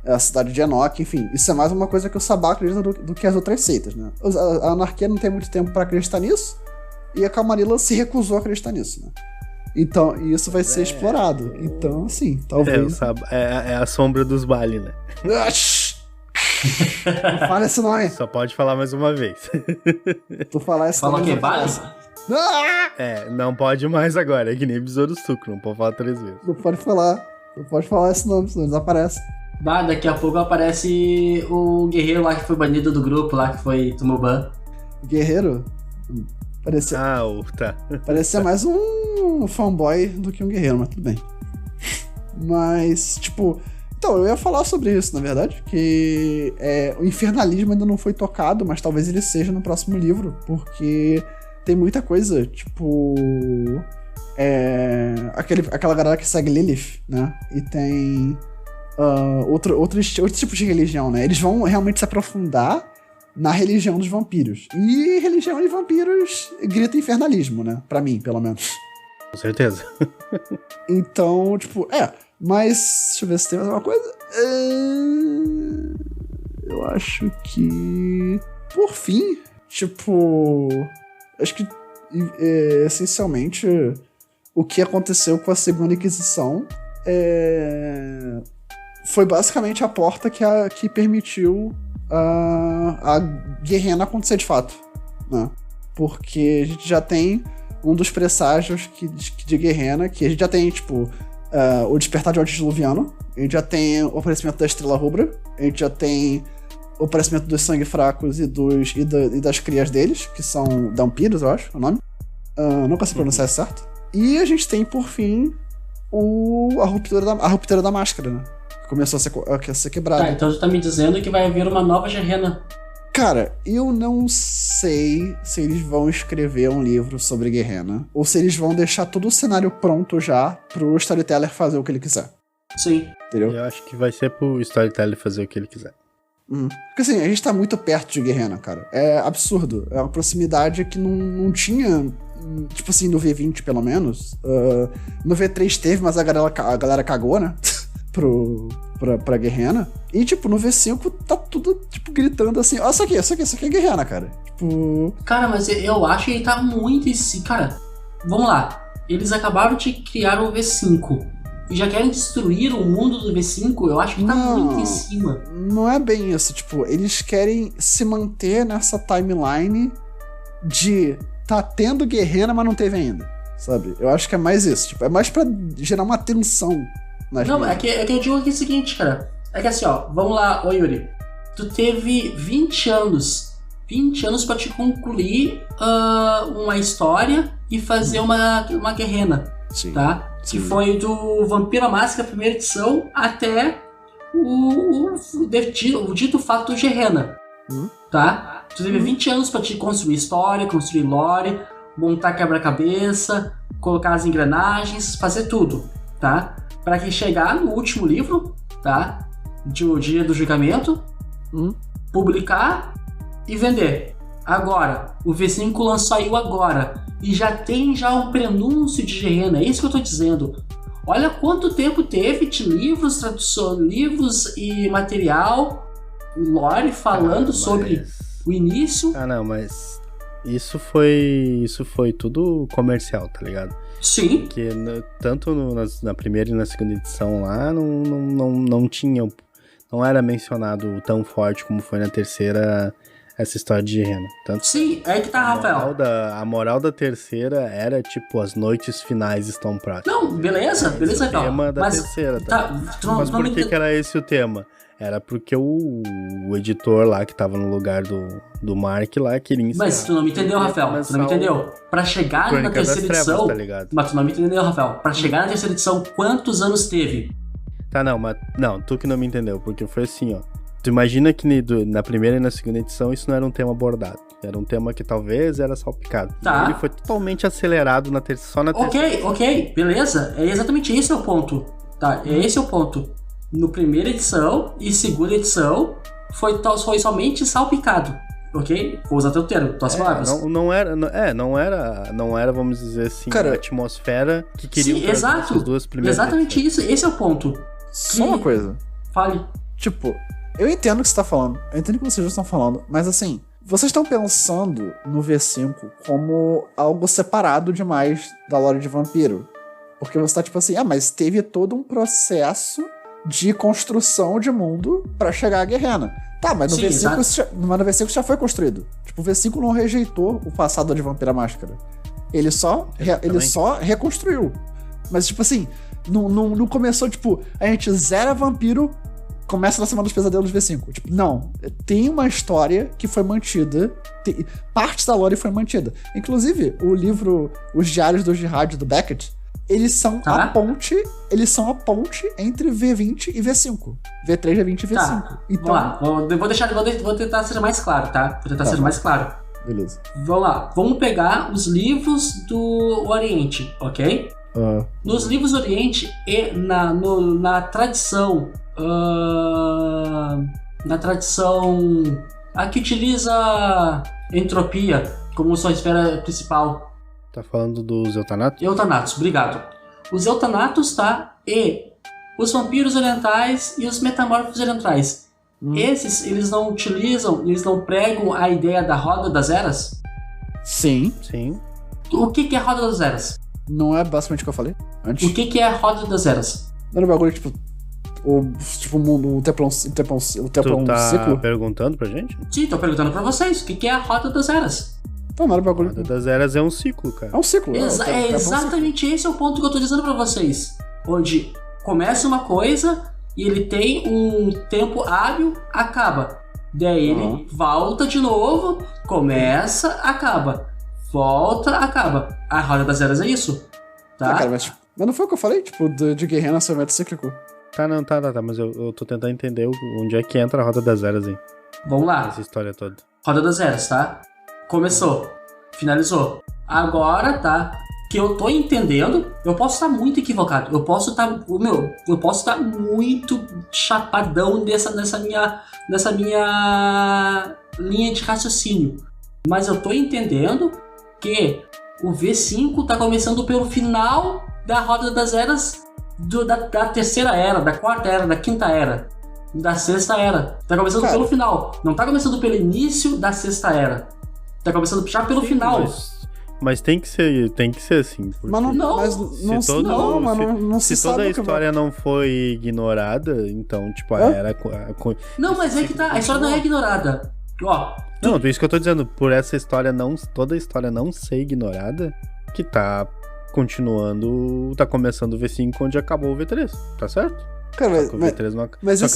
a cidade de Enoch, enfim. Isso é mais uma coisa que o Sabá acredita do que as outras seitas, né? A anarquia não tem muito tempo pra acreditar nisso, e a Camarilla se recusou a acreditar nisso, né? Então, isso vai ser explorado. Então, assim, talvez... É a sombra dos Bali, né? Não fala esse nome. Só pode falar mais uma vez. Tu falar esse Fala nome... que Bali? Não pode mais agora. É que nem besouro suco, não pode falar 3 vezes. Não pode falar esse nome, senão desaparece. Daqui a pouco aparece o guerreiro lá que foi banido do grupo, lá que tomou ban. Guerreiro? Parecia, tá. parecia mais um fanboy do que um guerreiro, mas tudo bem. Mas, tipo... Então, eu ia falar sobre isso, na verdade, que o infernalismo ainda não foi tocado, mas talvez ele seja no próximo livro, porque tem muita coisa, tipo... aquela galera que segue Lilith, né? E tem outro tipo de religião, né? Eles vão realmente se aprofundar na religião dos vampiros. E religião de vampiros grita infernalismo, né? Pra mim, pelo menos. Com certeza. Então, tipo, mas deixa eu ver se tem mais alguma coisa. Eu acho que... Por fim, tipo... Acho que, essencialmente, o que aconteceu com a Segunda Inquisição foi basicamente a porta que permitiu a Guerrena acontecer de fato, né? Porque a gente já tem um dos presságios de Guerrena, que a gente já tem, tipo, o despertar de Antediluviano, a gente já tem o aparecimento da Estrela Rubra, a gente já tem o aparecimento dos Sangue Fracos e das crias deles, que são vampiros, eu acho, o nome. Não consigo pronunciar certo. E a gente tem, por fim, a ruptura da máscara, né? Que começou a ser quebrada. Então tu tá me dizendo que vai haver uma nova Guerrena. Cara, eu não sei se eles vão escrever um livro sobre Guerrena, ou se eles vão deixar todo o cenário pronto já pro storyteller fazer o que ele quiser. Sim. Entendeu? Eu acho que vai ser pro storyteller fazer o que ele quiser. Porque assim, a gente tá muito perto de Guerrena, cara. É absurdo. É uma proximidade que não tinha... Tipo assim, no V20, pelo menos. No V3 teve, mas a galera cagou, né? pra Guerrena. E, tipo, no V5 tá tudo, tipo, gritando assim, ó, isso aqui é Guerrena, cara. Tipo... Cara, mas eu acho que ele tá muito em si. Cara, vamos lá. Eles acabaram de criar o V5. E já querem destruir o mundo do V5, eu acho que tá muito em cima. Não é bem isso, tipo, eles querem se manter nessa timeline de tá tendo Guerrena, mas não teve ainda, sabe? Eu acho que é mais isso, tipo, é mais pra gerar uma tensão nas Não, é que eu digo aqui o seguinte, cara, é que assim, ó, vamos lá, ô Yuri, tu teve 20 anos pra te concluir uma história e fazer uma Guerrena, Sim. tá? Que foi do Vampiro à Máscara, primeira edição, até o dito fato do Guerrena, tá? Tu teve 20 anos pra te construir história, construir lore, montar quebra-cabeça, colocar as engrenagens, fazer tudo, tá? Pra que chegar no último livro, tá? O Dia do Julgamento, publicar e vender. Agora, o V5 saiu agora e já tem um prenúncio de Guerrena, é isso que eu tô dizendo. Olha quanto tempo teve de livros, tradução, livros e material, lore falando sobre o início. Não, mas isso foi tudo comercial, tá ligado? Sim. Porque tanto na primeira e na segunda edição lá não tinha, não era mencionado tão forte como foi na terceira essa história de Guerrena. Sim, é que tá, Rafael. A moral da terceira era, tipo, as noites finais estão próximas. Não, beleza, Rafael. Rafael. O tema da terceira, tá? Mas por que era esse o tema? Era porque o editor lá, que tava no lugar do Mark lá, queria ensinar. Mas tu não me entendeu, Rafael. Tu não me entendeu. Pra chegar na terceira edição... Tá ligado? Mas tu não me entendeu, Rafael. Pra chegar na terceira edição, quantos anos teve? Tá, não, tu que não me entendeu, porque foi assim, ó. Tu imagina que na primeira e na segunda edição isso não era um tema abordado. Era um tema que talvez era salpicado. Tá. Ele foi totalmente acelerado só na terceira. Ok, beleza. É exatamente esse o ponto. Tá, esse é o ponto. No primeira edição e segunda edição foi somente salpicado. Ok? Vou usar teu termo, tuas palavras. Não era, vamos dizer assim, Cara, a atmosfera que queriam Sim, exato. essas duas primeiras Exatamente edições. isso. Esse é o ponto. Só uma coisa. Fale. Tipo, eu entendo o que você tá falando. Eu entendo o que vocês já estão falando. Mas assim, vocês estão pensando no V5 como algo separado demais da lore de vampiro. Porque você tá tipo assim, mas teve todo um processo de construção de mundo pra chegar à Guerrena. Tá, mas no Sim, V5 já foi construído. Tipo, o V5 não rejeitou o passado de Vampira Máscara. Ele só reconstruiu. Mas, tipo assim, não começou, tipo, a gente zera vampiro, começa na Semana dos Pesadelos V5. Tipo, não. Tem uma história que foi mantida. Parte da lore foi mantida. Inclusive, o livro Os Diários do Jihad, do Beckett, eles são a ponte entre V20 e V5. V3, V20 e V5. Tá, então, vamos lá. Vou tentar ser mais claro, tá? Vou tentar ser mais claro. Beleza. Vamos lá. Vamos pegar os livros do Oriente, ok? Nos livros do Oriente e na tradição... na tradição... A que utiliza entropia como sua esfera principal. Tá falando dos Eutanatos? Eutanatos, obrigado. Os Eutanatos, tá? E os vampiros orientais e os metamórfos orientais. Esses, eles não utilizam, eles não pregam a ideia da Roda das Eras? Sim. O que é a Roda das Eras? Não é basicamente o que eu falei antes? O que é a Roda das Eras? Não era um bagulho, tipo... o mundo, o Teplon Tu tá ciclo? perguntando pra gente? Sim, tô perguntando pra vocês. O que é a Roda das Eras? Não era um bagulho... A Roda das Eras é um ciclo, cara. É um ciclo. Exatamente esse é o ponto que eu tô dizendo pra vocês. Onde começa uma coisa e ele tem um tempo hábil, acaba. Daí ele volta de novo, começa, acaba. Volta, acaba. A Roda das Eras é isso, tá? Cara, mas não foi o que eu falei? Tipo, de Guerrena ser metacíclico. Tá, mas eu tô tentando entender onde é que entra a Roda das Eras aí. Vamos lá. Essa história toda. Roda das Eras, tá? Começou. Finalizou. Agora, tá? Que eu tô entendendo, eu posso estar muito equivocado. Eu posso estar muito chapadão nessa minha linha de raciocínio. Mas eu tô entendendo que o V5 tá começando pelo final da Roda das Eras da terceira era, da quarta era, da quinta era, da sexta era. Tá começando pelo final. Não tá começando pelo início da sexta era. Tá começando já pelo final. Mas tem que ser assim. Se toda a história não foi ignorada, então, tipo, a era... Não, mas é que tá, a história não é ignorada. Ó... Não, por isso que eu tô dizendo, por essa história toda a história não ser ignorada, que tá continuando, tá começando o V5 onde acabou o V3, tá certo? Cara, só que o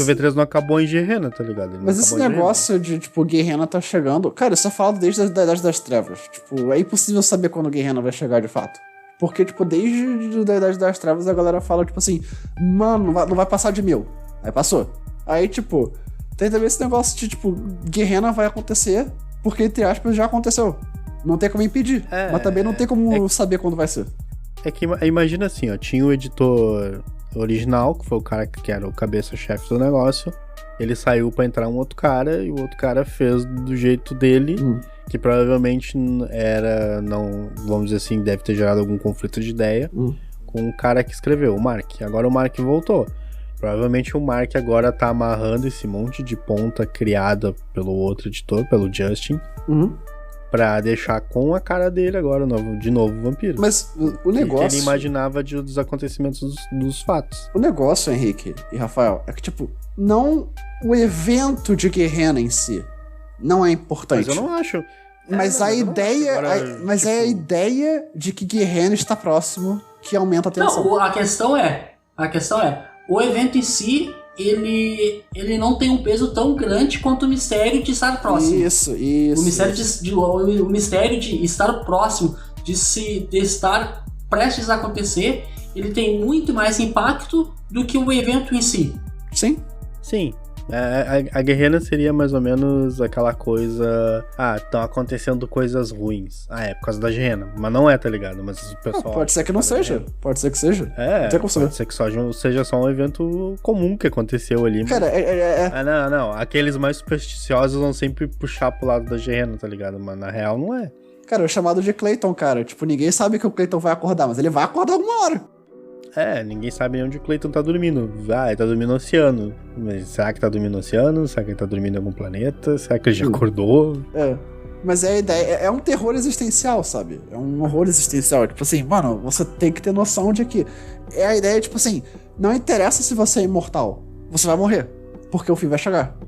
V3 não acabou em Guerrena, tá ligado? Mas esse negócio de, tipo, Guerrena tá chegando... Cara, isso é falado desde a Idade das Trevas. Tipo, é impossível saber quando Guerrena vai chegar de fato. Porque, tipo, desde a Idade das Trevas a galera fala, tipo assim... Mano, não vai passar de 1000. Aí passou. Aí, tipo... Tem também esse negócio de, tipo... Guerrena vai acontecer porque, entre aspas, já aconteceu. Não tem como impedir. Mas também não tem como saber quando vai ser. É que imagina assim, ó. Tinha o editor... original, que foi o cara que era o cabeça-chefe do negócio. Ele saiu pra entrar um outro cara e o outro cara fez do jeito dele, que provavelmente era, não, vamos dizer assim, deve ter gerado algum conflito de ideia com o cara que escreveu, o Mark. Agora o Mark voltou. Provavelmente o Mark agora tá amarrando esse monte de ponta criada pelo outro editor, pelo Justin, pra deixar com a cara dele agora de novo o vampiro. Mas o negócio... Que ele imaginava dos acontecimentos dos fatos. O negócio, Henrique e Rafael, é que, tipo, não o evento de Guerrena em si não é importante. Mas eu não acho. Mas a ideia... Agora, mas é a ideia de que Guerrena está próximo que aumenta a tensão. Não, a questão é... O evento em si... Ele não tem um peso tão grande quanto o mistério de estar próximo. Isso. O mistério de estar próximo, de estar prestes a acontecer, ele tem muito mais impacto do que o evento em si. Sim. Sim, A Guerrera seria mais ou menos aquela coisa... estão acontecendo coisas ruins. É por causa da Guerrera. Mas não é, tá ligado? Mas o pessoal... Pode ser que não seja. Pode ser que seja. Pode ser que seja só um evento comum que aconteceu ali. Mas... Cara, não. Aqueles mais supersticiosos vão sempre puxar pro lado da Guerrera, tá ligado? Mas na real não é. Cara, é o chamado de Clayton, cara. Tipo, ninguém sabe que o Clayton vai acordar, mas ele vai acordar alguma hora. Ninguém sabe onde o Clayton tá dormindo. Ele tá dormindo no oceano. Mas será que tá dormindo no oceano? Será que ele tá dormindo em algum planeta? Será que ele já acordou? Mas a ideia é um terror existencial, sabe? É um horror existencial. Tipo assim, mano, você tem que ter noção de que... É a ideia, tipo assim, não interessa se você é imortal. Você vai morrer. Porque o fim vai chegar.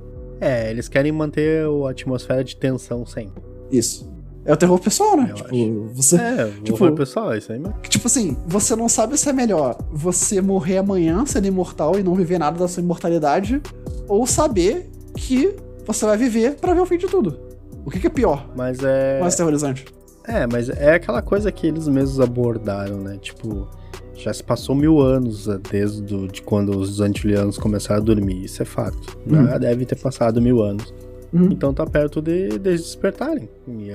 Eles querem manter a atmosfera de tensão sempre. Isso. É o terror pessoal, né? O terror pessoal, é isso aí mesmo. Tipo assim, você não sabe se é melhor você morrer amanhã sendo imortal e não viver nada da sua imortalidade, ou saber que você vai viver pra ver o fim de tudo. O que é pior? Mais aterrorizante. Mas é aquela coisa que eles mesmos abordaram, né? Tipo, já se passou 1000 anos desde de quando os antilianos começaram a dormir. Isso é fato. Já deve ter passado 1000 anos. Então tá perto de despertarem. E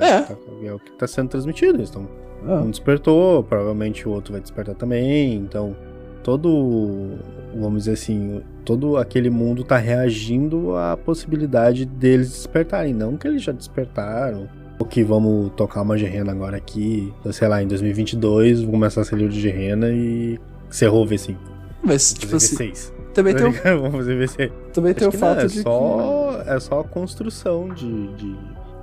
é o que tá sendo transmitido. Então, um despertou, provavelmente o outro vai despertar também. Então, vamos dizer assim, todo aquele mundo tá reagindo à possibilidade deles despertarem. Não que eles já despertaram, ou que vamos tocar uma Guerrera agora aqui, sei lá, em 2022, vou começar a ser livro de Guerrera e encerrou o V5. Mas, tipo assim... V6. Também tem Vamos fazer V6. Também tem o fato de É só a construção de...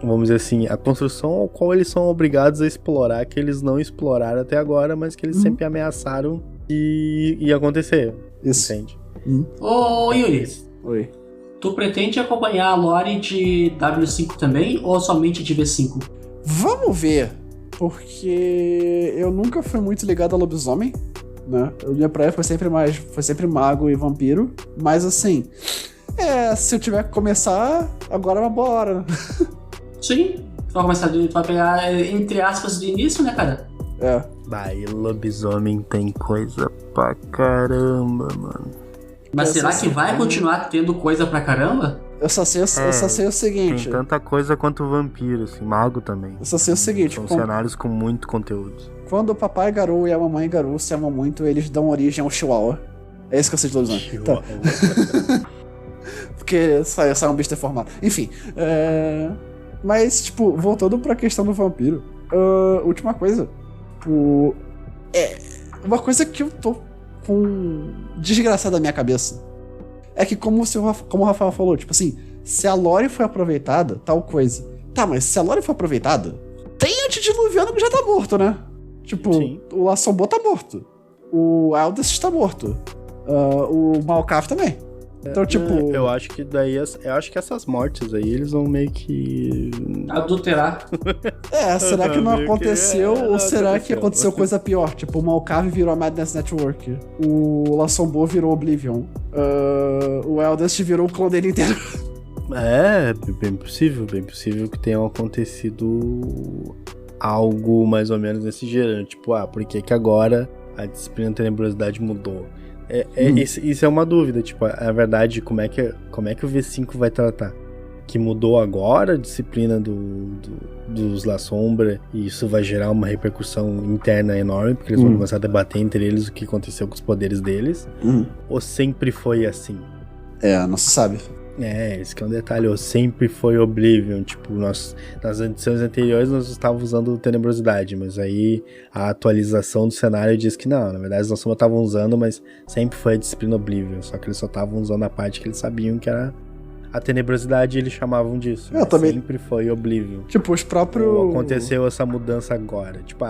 Vamos dizer assim, a construção ao qual eles são obrigados a explorar, que eles não exploraram até agora, mas que eles sempre ameaçaram e acontecer. Isso. Entende? Ô, Yuri. Oi. Tu pretende acompanhar a lore de W5 também, ou somente de V5? Vamos ver. Porque eu nunca fui muito ligado a lobisomem, né? Minha praia foi sempre mago e vampiro. Mas assim, se eu tiver que começar, agora é uma boa hora, né? Sim, tu vai começar, tu vai pegar, entre aspas, de início, né, cara? E lobisomem tem coisa pra caramba, mano. Mas será que vai continuar tendo coisa pra caramba? Eu só sei o seguinte. Tem tanta coisa quanto vampiro, assim, mago também. Eu só sei o seguinte. São cenários com muito conteúdo. Quando o papai Garou e a mamãe Garou se amam muito, eles dão origem ao Chihuahua. É isso que eu sei de lobisomem. Tá. Porque sai um bicho deformado. Enfim. Mas, tipo, voltando pra questão do vampiro. Última coisa. Uma coisa que eu tô com desgraçada na minha cabeça é que, como o Rafael falou, tipo assim, se a lore foi aproveitada, tal coisa. Tá, mas se a lore foi aproveitada, tem antediluviano que já tá morto, né? Tipo, sim. O La Sombre tá morto. O Eldest tá morto. O Malkav também. Então, tipo... Eu acho que essas mortes aí, eles vão meio que... adulterar. Será que não aconteceu? Ou será que aconteceu coisa pior? Tipo, o Malkav virou a Madness Network. O La Sombre virou Oblivion. O Eldest virou o clone dele inteiro. Bem possível que tenha acontecido algo mais ou menos nesse gênero. Tipo, por que agora a disciplina da tenebrosidade mudou? Isso é uma dúvida, tipo, a verdade, como é que o V5 vai tratar? Que mudou agora a disciplina dos La Sombra e isso vai gerar uma repercussão interna enorme, porque eles vão começar a debater entre eles o que aconteceu com os poderes deles, ou sempre foi assim? Não se sabe. Esse que é um detalhe, ou sempre foi Oblivion, tipo, nas edições anteriores nós estávamos usando Tenebrosidade, mas aí a atualização do cenário diz que não, na verdade nós só estavam usando, mas sempre foi a disciplina Oblivion, só que eles só estavam usando a parte que eles sabiam que era a Tenebrosidade e eles chamavam disso, também... sempre foi Oblivion. Tipo, os próprios... Ou aconteceu essa mudança agora, tipo,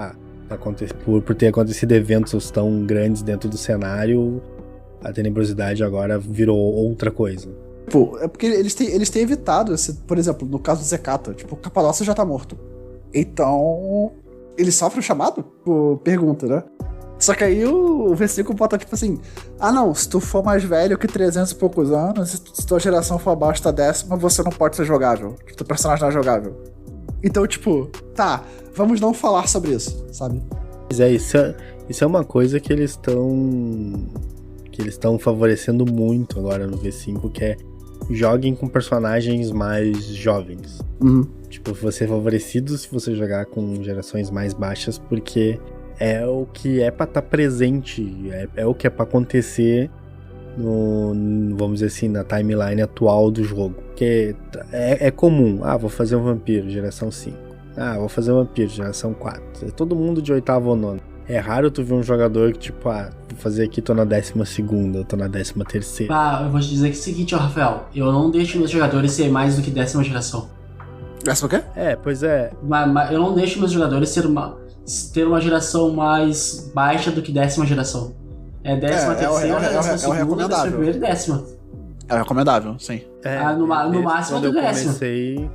por ter acontecido eventos tão grandes dentro do cenário, a Tenebrosidade agora virou outra coisa. Tipo, é porque eles têm evitado por exemplo, no caso do Zekata, tipo, o Capadócia já tá morto. Então, ele sofre o chamado? Pergunta, né? Só que aí o versículo bota tipo assim, não, se tu for mais velho que 300 e poucos anos, se tua geração for abaixo da 10ª, você não pode ser jogável. Teu personagem não é jogável. Então, tipo, vamos não falar sobre isso, sabe? Mas isso é uma coisa que eles estão favorecendo muito agora no V5, que é joguem com personagens mais jovens. Uhum. Tipo, você é favorecido se você jogar com gerações mais baixas, porque é o que é pra estar presente, é o que é pra acontecer vamos dizer assim, na timeline atual do jogo. Porque é comum, vou fazer um vampiro, geração 5. Vou fazer um vampiro, geração 4. É todo mundo de 8º ou 9º. É raro tu ver um jogador que, tipo, vou fazer aqui, tô na 12ª, eu tô na 13ª. Eu vou te dizer que é o seguinte, Rafael, eu não deixo meus jogadores ser mais do que 10ª geração. Essa o quê? Pois é. Mas eu não deixo meus jogadores ter uma geração mais baixa do que 10ª geração. É 13ª, 12ª, 11ª e 10ª. É recomendável, sim. No máximo do 10º.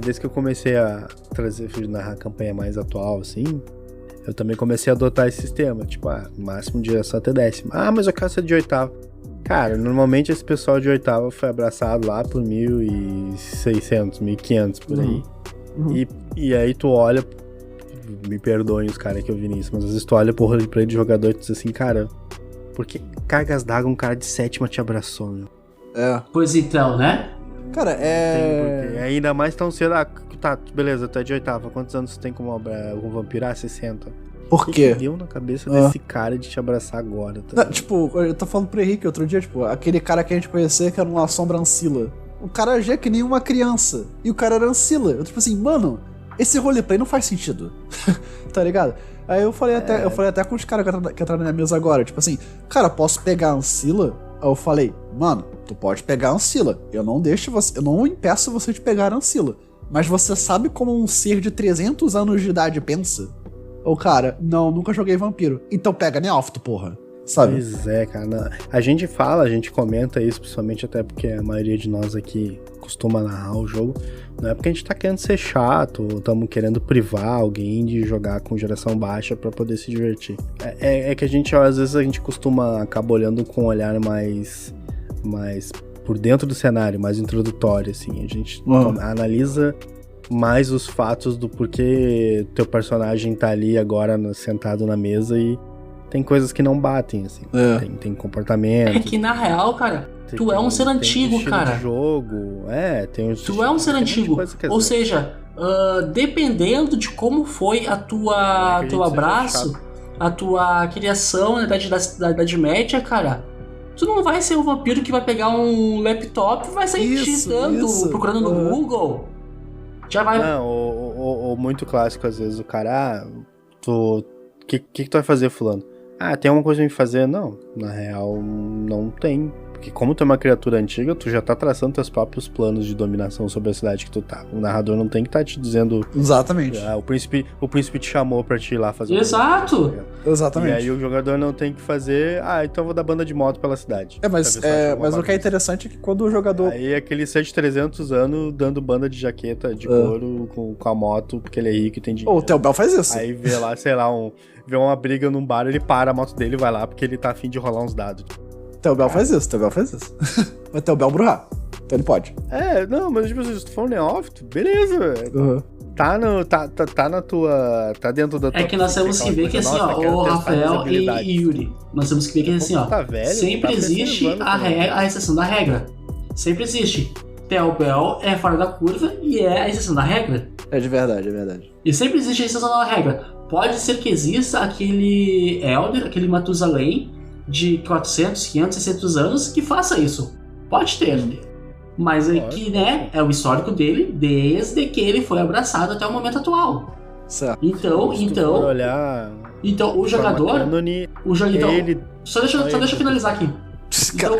Desde que eu comecei a narrar a campanha mais atual, assim, eu também comecei a adotar esse sistema. Tipo, máximo de geração até 10ª. Mas eu quero ser de 8ª. Cara, normalmente esse pessoal de 8ª foi abraçado lá por 1.600, 1.500, por aí. Uhum. E aí tu olha, me perdoem os caras que eu vi nisso, mas às vezes tu olha pro roleplay de jogador e tu diz assim, cara, por que cargas d'água um cara de 7ª te abraçou, meu? Pois então, né? Cara, Tem, ainda mais tão cedo, beleza, tu é de 8ª, quantos anos tu tem como vampiro? 60. Por quê? O que deu na cabeça desse cara de te abraçar agora? Não, tipo, eu tô falando pro Henrique outro dia, tipo, aquele cara que a gente conhecia que era uma sombra Ancila. O cara já é que nem uma criança. E o cara era Ancila. Eu tipo assim, mano, esse roleplay não faz sentido. Tá ligado? Aí eu falei até com os caras que entraram na minha mesa agora, tipo assim, cara, posso pegar a Ancila? Aí eu falei, mano, tu pode pegar a Ancila. Eu não impeço você de pegar a Ancila. Mas você sabe como um ser de 300 anos de idade pensa? Ou cara, não, nunca joguei vampiro. Então pega Neófito, porra. Sabe? Pois é, cara. A gente comenta isso, principalmente até porque a maioria de nós aqui costuma narrar o jogo. Não é porque a gente tá querendo ser chato, ou estamos querendo privar alguém de jogar com geração baixa pra poder se divertir. É que às vezes a gente costuma acabar olhando com um olhar mais por dentro do cenário, mais introdutório, assim. A gente analisa mais os fatos do porquê teu personagem tá ali agora sentado na mesa e tem coisas que não batem, assim. Tem comportamento. É que na real, cara, tu é um ser antigo, cara. De jogo, tu é um ser antigo. Ou seja, dependendo de como foi teu abraço, a tua criação na Idade Média, cara, tu não vai ser um vampiro que vai pegar um laptop e vai sair digitando, procurando no Google. Já vai. Não, ou muito clássico, às vezes, o cara, o que tu vai fazer, fulano? Tem uma coisa pra me fazer? Não, na real, não tem. Porque como tu é uma criatura antiga, tu já tá traçando teus próprios planos de dominação sobre a cidade que tu tá. O narrador não tem que estar te dizendo... Exatamente. O príncipe te chamou pra te ir lá fazer... Exato! Exatamente. E aí o jogador não tem que fazer... então eu vou dar banda de moto pela cidade. Mas o que é interessante é que quando o jogador... Aí aquele ser de 300 anos dando banda de jaqueta de couro com a moto, porque ele é rico e tem dinheiro. O Teobel faz isso. Aí vê lá, sei lá, vê uma briga num bar, ele para a moto dele e vai lá, porque ele tá afim de rolar uns dados. Teobel faz isso. Mas Teobel Bruhá. Então ele pode. Não, mas tipo, se tu for um neófito, beleza, velho. Uhum. Tá na tua... Tá dentro da tua... É que nós temos que ver que assim, o Rafael e Yuri, nós temos que ver que assim, sempre existe a exceção da regra. Sempre existe. Teobel é fora da curva e é a exceção da regra. É de verdade, é verdade. E sempre existe a exceção da regra. Pode ser que exista aquele Elder, aquele Matusalém de 400, 500, 600 anos que faça isso. Pode ter. Mas é que, né, é o histórico dele desde que ele foi abraçado até o momento atual. Certo. Então o jogador... Só deixa eu finalizar aqui. Então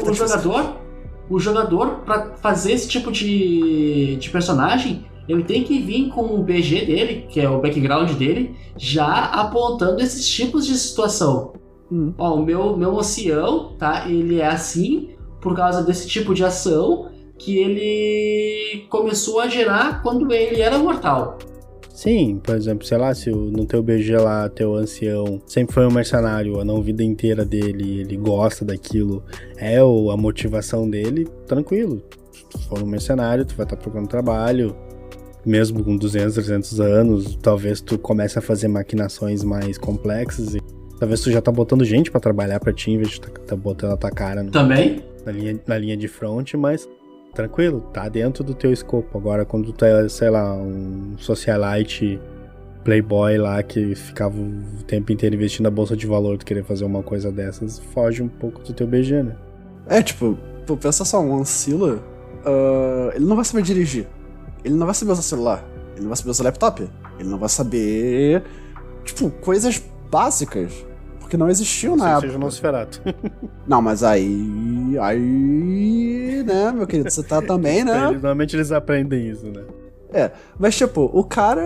o jogador, pra fazer esse tipo de personagem, ele tem que vir com o BG dele, que é o background dele, já apontando esses tipos de situação. O meu ancião, tá? Ele é assim por causa desse tipo de ação que ele começou a gerar quando ele era mortal. Sim, por exemplo, sei lá, se no teu BG lá, teu ancião sempre foi um mercenário, a não vida inteira dele, ele gosta daquilo, a motivação dele, tranquilo. Se tu for um mercenário, tu vai estar procurando trabalho, mesmo com 200, 300 anos, talvez tu comece a fazer maquinações mais complexas e talvez tu já tá botando gente pra trabalhar pra ti, em vez de tá botando a tua cara também na linha de front, mas tranquilo, tá dentro do teu escopo. Agora, quando tu é, sei lá, um socialite playboy lá que ficava o tempo inteiro investindo na bolsa de valor, tu querer fazer uma coisa dessas, foge um pouco do teu BG, né? Tipo, pensa só, um Ancilla, ele não vai saber dirigir, ele não vai saber usar celular, ele não vai saber usar laptop, ele não vai saber, tipo, coisas básicas, porque não existiam na época. Seja o Nosferatu. Não, mas aí, né, meu querido, você tá também, né? Normalmente eles aprendem isso, né? Mas tipo, o cara,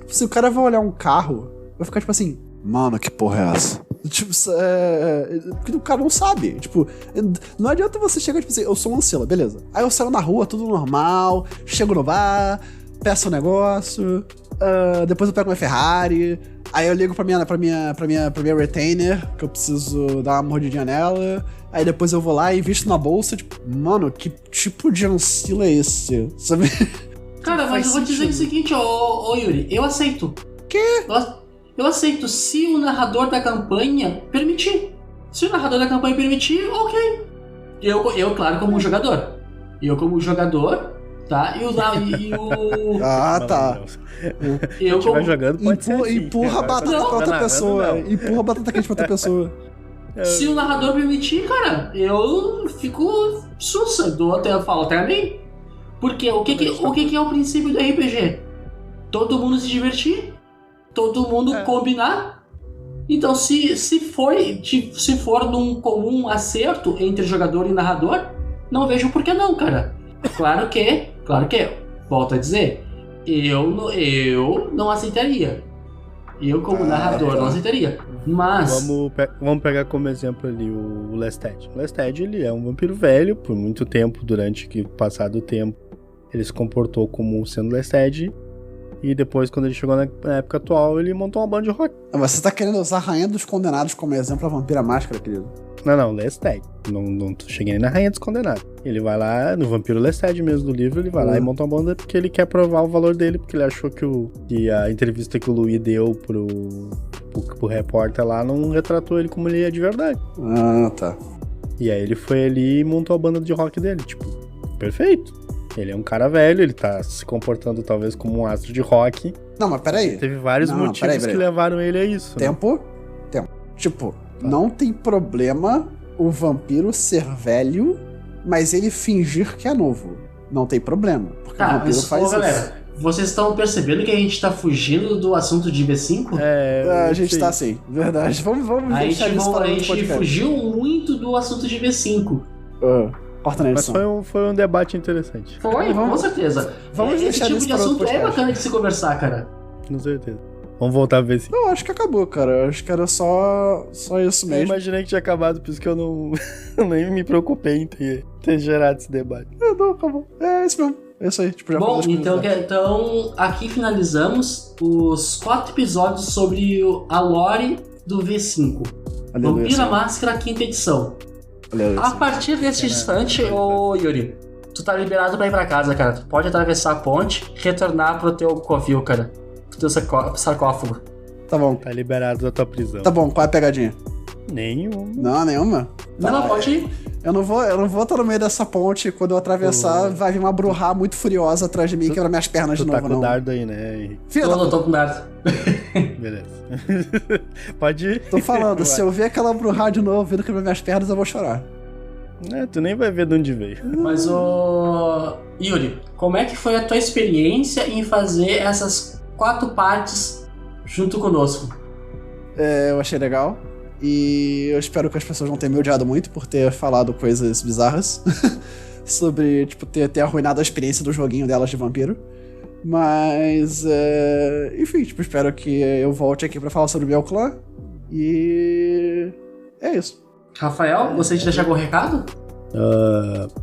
se o cara vai olhar um carro, vai ficar tipo assim, mano, que porra é essa? Tipo, porque o cara não sabe. Tipo, não adianta você chegar, tipo assim, eu sou um Ancilla, beleza. Aí eu saio na rua, tudo normal, chego no bar, peço um negócio, depois eu pego uma Ferrari, aí eu ligo pra minha retainer, que eu preciso dar uma mordidinha nela, aí depois eu vou lá e invisto na bolsa, tipo, mano, que tipo de Ancilla é esse? Sabe? Cara, mas eu vou dizer o seguinte, ô Yuri, eu aceito. Quê? Eu aceito se o narrador da campanha permitir. Se o narrador da campanha permitir, ok. Eu claro, como jogador. Eu como jogador, tá? E o... Ah, tá. Eu como... jogando, pode ser assim, empurra a batata pra outra pessoa. Empurra a batata quente pra outra pessoa. Se o narrador permitir, cara, eu fico sussa. Falo até a mim. Porque o que é o princípio do RPG? Todo mundo se divertir. Todo mundo combinar. Então, se for num comum acerto entre jogador e narrador, não vejo por que não, cara. Claro que, volto a dizer, eu não aceitaria. Eu, como narrador, não aceitaria. Mas... Vamos pegar como exemplo ali o Lestat. O Lestat, ele é um vampiro velho, por muito tempo, durante que passado o tempo, ele se comportou como sendo Lestat. E depois, quando ele chegou na época atual, ele montou uma banda de rock. Mas você tá querendo usar a Rainha dos Condenados como exemplo a Vampira Máscara, querido? Não, Lestat. Não cheguei nem na Rainha dos Condenados. Ele vai lá, no Vampiro Lestat mesmo do livro, ele vai lá e monta uma banda porque ele quer provar o valor dele, porque ele achou que a entrevista que o Louis deu pro repórter lá não retratou ele como ele é de verdade. Ah, tá. E aí ele foi ali e montou a banda de rock dele, tipo, perfeito. Ele é um cara velho, ele tá se comportando talvez como um astro de rock. Não, mas peraí. Teve vários motivos que levaram ele a isso. Tempo. Tipo, não tem problema o vampiro ser velho, mas ele fingir que é novo. Não tem problema. Porque o vampiro faz isso. Galera, vocês estão percebendo que a gente tá fugindo do assunto de B5? A gente tá sim, verdade. Vamos deixar isso para outro podcast. A gente fugiu muito do assunto de B5. Corta na edição. Mas foi um debate interessante. Foi, com certeza. Vamos deixar esse tipo de assunto é bacana de se conversar, cara. Com certeza. Vamos voltar a ver se... Não, acho que acabou, cara. Acho que era só isso mesmo. Eu imaginei que tinha acabado, por isso que eu não nem me preocupei em ter gerado esse debate. Não, acabou. É isso mesmo. É isso aí. Tipo, já bom, então aqui finalizamos os 4 episódios sobre a lore do V5. Vampira Máscara, 5ª edição. A partir desse instante, ô Yuri, tu tá liberado pra ir pra casa, cara. Tu pode atravessar a ponte e retornar pro teu covil, cara. Pro teu sarcófago. Tá bom. Tá liberado da tua prisão. Tá bom, qual é a pegadinha? Nenhuma. Não, nenhuma? Não, pode ir. Eu não vou estar no meio dessa ponte. Quando eu atravessar, vai vir uma Bruhá muito furiosa atrás de mim e quebra minhas pernas de novo, não. Tu tá com o dardo aí, né, Henrique? Eu tô com dardo. Beleza. Pode ir. Tô falando, se eu ver aquela Bruhá de novo vindo quebrar minhas pernas, eu vou chorar. Tu nem vai ver de onde veio. Mas, Yuri, como é que foi a tua experiência em fazer essas 4 partes junto conosco? Eu achei legal. E eu espero que as pessoas não tenham me odiado muito por ter falado coisas bizarras sobre, tipo, ter arruinado a experiência do joguinho delas de vampiro. Mas, enfim, tipo, espero que eu volte aqui pra falar sobre o meu clã. E é isso. Rafael, você te deixar algum recado?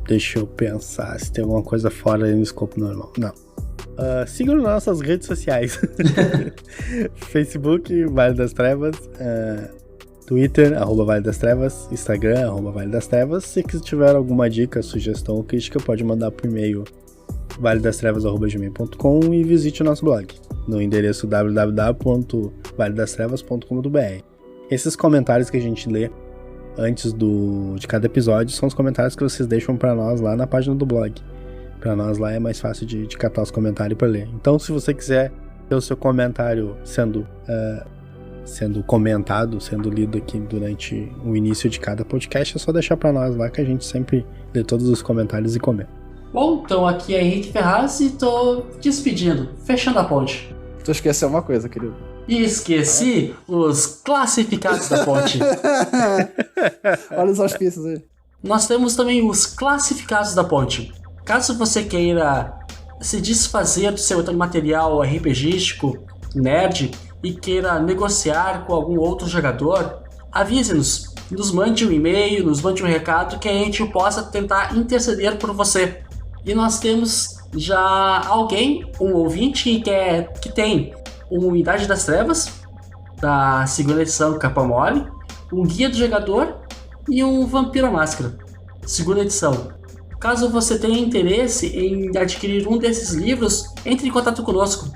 Deixa eu pensar se tem alguma coisa fora aí no escopo normal. Não. Sigam nas nossas redes sociais. Facebook, Vale das Trevas. Twitter, @Vale das Trevas, Instagram, @Vale das Trevas. Se tiver alguma dica, sugestão ou crítica, pode mandar por e-mail valedastrevas@gmail.com e visite o nosso blog no endereço www.valedastrevas.com.br. Esses comentários que a gente lê antes de cada episódio são os comentários que vocês deixam pra nós lá na página do blog. Pra nós lá é mais fácil de catar os comentários pra ler. Então, se você quiser ter o seu comentário sendo comentado, sendo lido aqui durante o início de cada podcast, é só deixar pra nós lá que a gente sempre lê todos os comentários e comenta. Bom, então aqui é Henrique Ferraz e tô despedindo, fechando a ponte. Tu esqueceu uma coisa, querido. E esqueci os classificados da ponte. Olha os auspícios aí. Nós temos também os classificados da ponte. Caso você queira se desfazer do seu material RPGístico, nerd, e queira negociar com algum outro jogador, avise-nos, nos mande um e-mail, nos mande um recado que a gente possa tentar interceder por você. E nós temos já alguém, um ouvinte que tem uma Idade das Trevas, da segunda edição Capa Mole, um Guia do Jogador e um Vampiro à Máscara, segunda edição. Caso você tenha interesse em adquirir um desses livros, entre em contato conosco.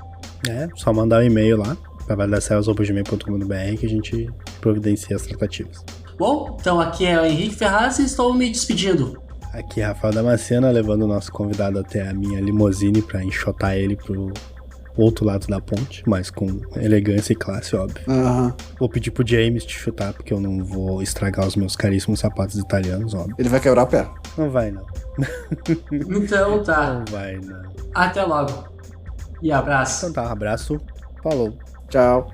Só mandar um e-mail lá para valedacelas@gmail.com.br que a gente providencia as tratativas. Bom, então aqui é o Henrique Ferraz e estou me despedindo. Aqui é Rafael Damasceno, levando o nosso convidado até a minha limusine para enxotar ele pro outro lado da ponte, mas com elegância e classe, óbvio. Aham. Vou pedir pro James te chutar, porque eu não vou estragar os meus caríssimos sapatos italianos, óbvio. Ele vai quebrar o pé. Não vai, não. Então tá. Não vai, não. Até logo. E abraço. Então tá, um abraço. Falou. Tchau.